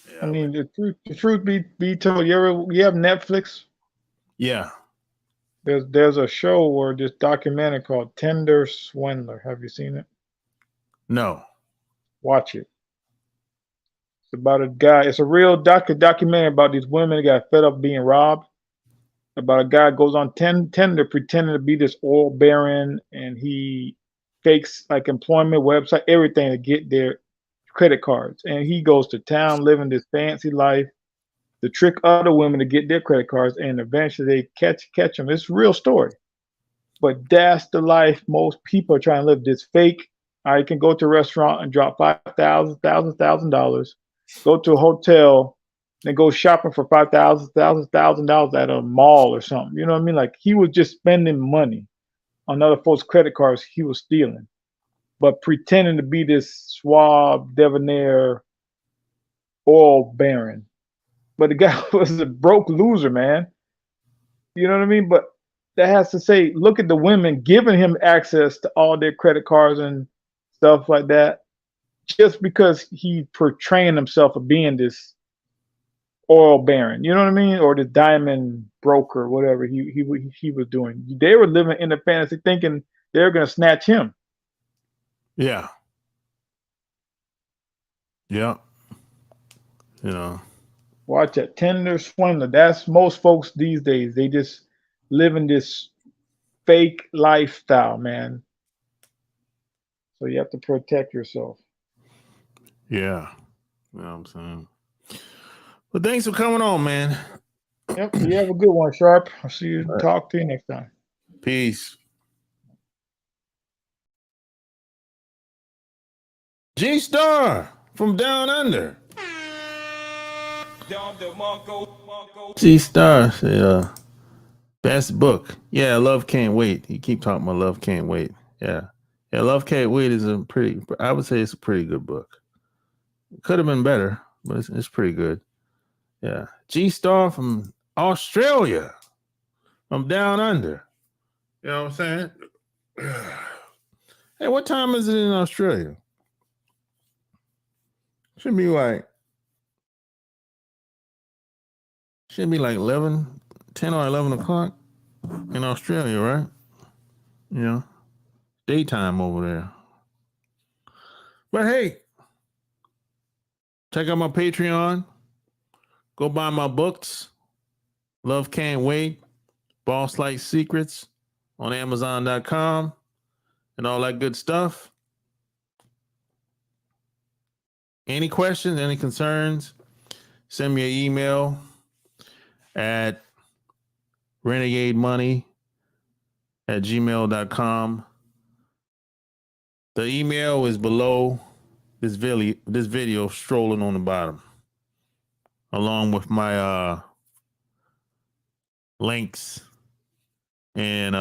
I Yeah, man. mean the truth be told, you have Netflix. Yeah. There's a show or this documentary called Tender Swindler. Have you seen it? No. Watch it. It's about a guy. It's a real documentary about these women that got fed up being robbed. About a guy goes on Tinder pretending to be this oil baron, and he fakes like employment website, everything to get their credit cards. And he goes to town living this fancy life to trick other women to get their credit cards, and eventually they catch him. It's a real story. But that's the life most people are trying to live. This fake. I can go to a restaurant and drop $5,000, go to a hotel, and go shopping for $5,000 at a mall or something. You know what I mean? Like he was just spending money on other folks' credit cards he was stealing, but pretending to be this suave, debonair oil baron. But the guy was a broke loser, man. You know what I mean? But that has to say, look at the women giving him access to all their credit cards and stuff like that, just because he portraying himself of being this oil baron. You know what I mean? Or the diamond broker, whatever he was doing. They were living in a fantasy, thinking they're gonna snatch him. Yeah. Yeah. You know. Watch that Tender Swindler. That's most folks these days. They just live in this fake lifestyle, man. So you have to protect yourself. Yeah. You know what I'm saying? Well, thanks for coming on, man. Yep. You have a good one, Sharp. I'll see you. All right. Talk to you next time. Peace. Peace. G Star from Down Under. G Star, best book. Yeah, Love Can't Wait. You keep talking about Love Can't Wait. Yeah. Yeah, Love Can't Wait is I would say it's a pretty good book. It could have been better, but it's pretty good. Yeah. G Star from Australia. From Down Under. You know what I'm saying? Hey, what time is it in Australia? Should be like 10 or 11 o'clock in Australia, right? You know, daytime over there. But hey, check out my Patreon. Go buy my books. Love Can't Wait. Boss Like Secrets on Amazon.com and all that good stuff. Any questions, any concerns, send me an email at renegademoney@gmail.com. The email is below this video strolling on the bottom, along with my links and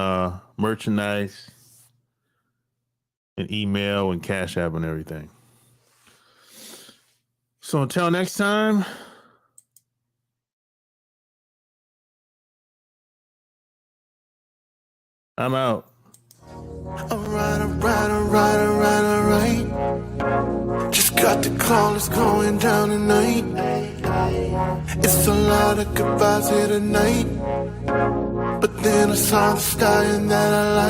merchandise and email and CashApp and everything. So until next time, I'm out. Alright. Just got the call, it's going down tonight. It's a lot of goodbyes here tonight. But then I saw the sky and that I like.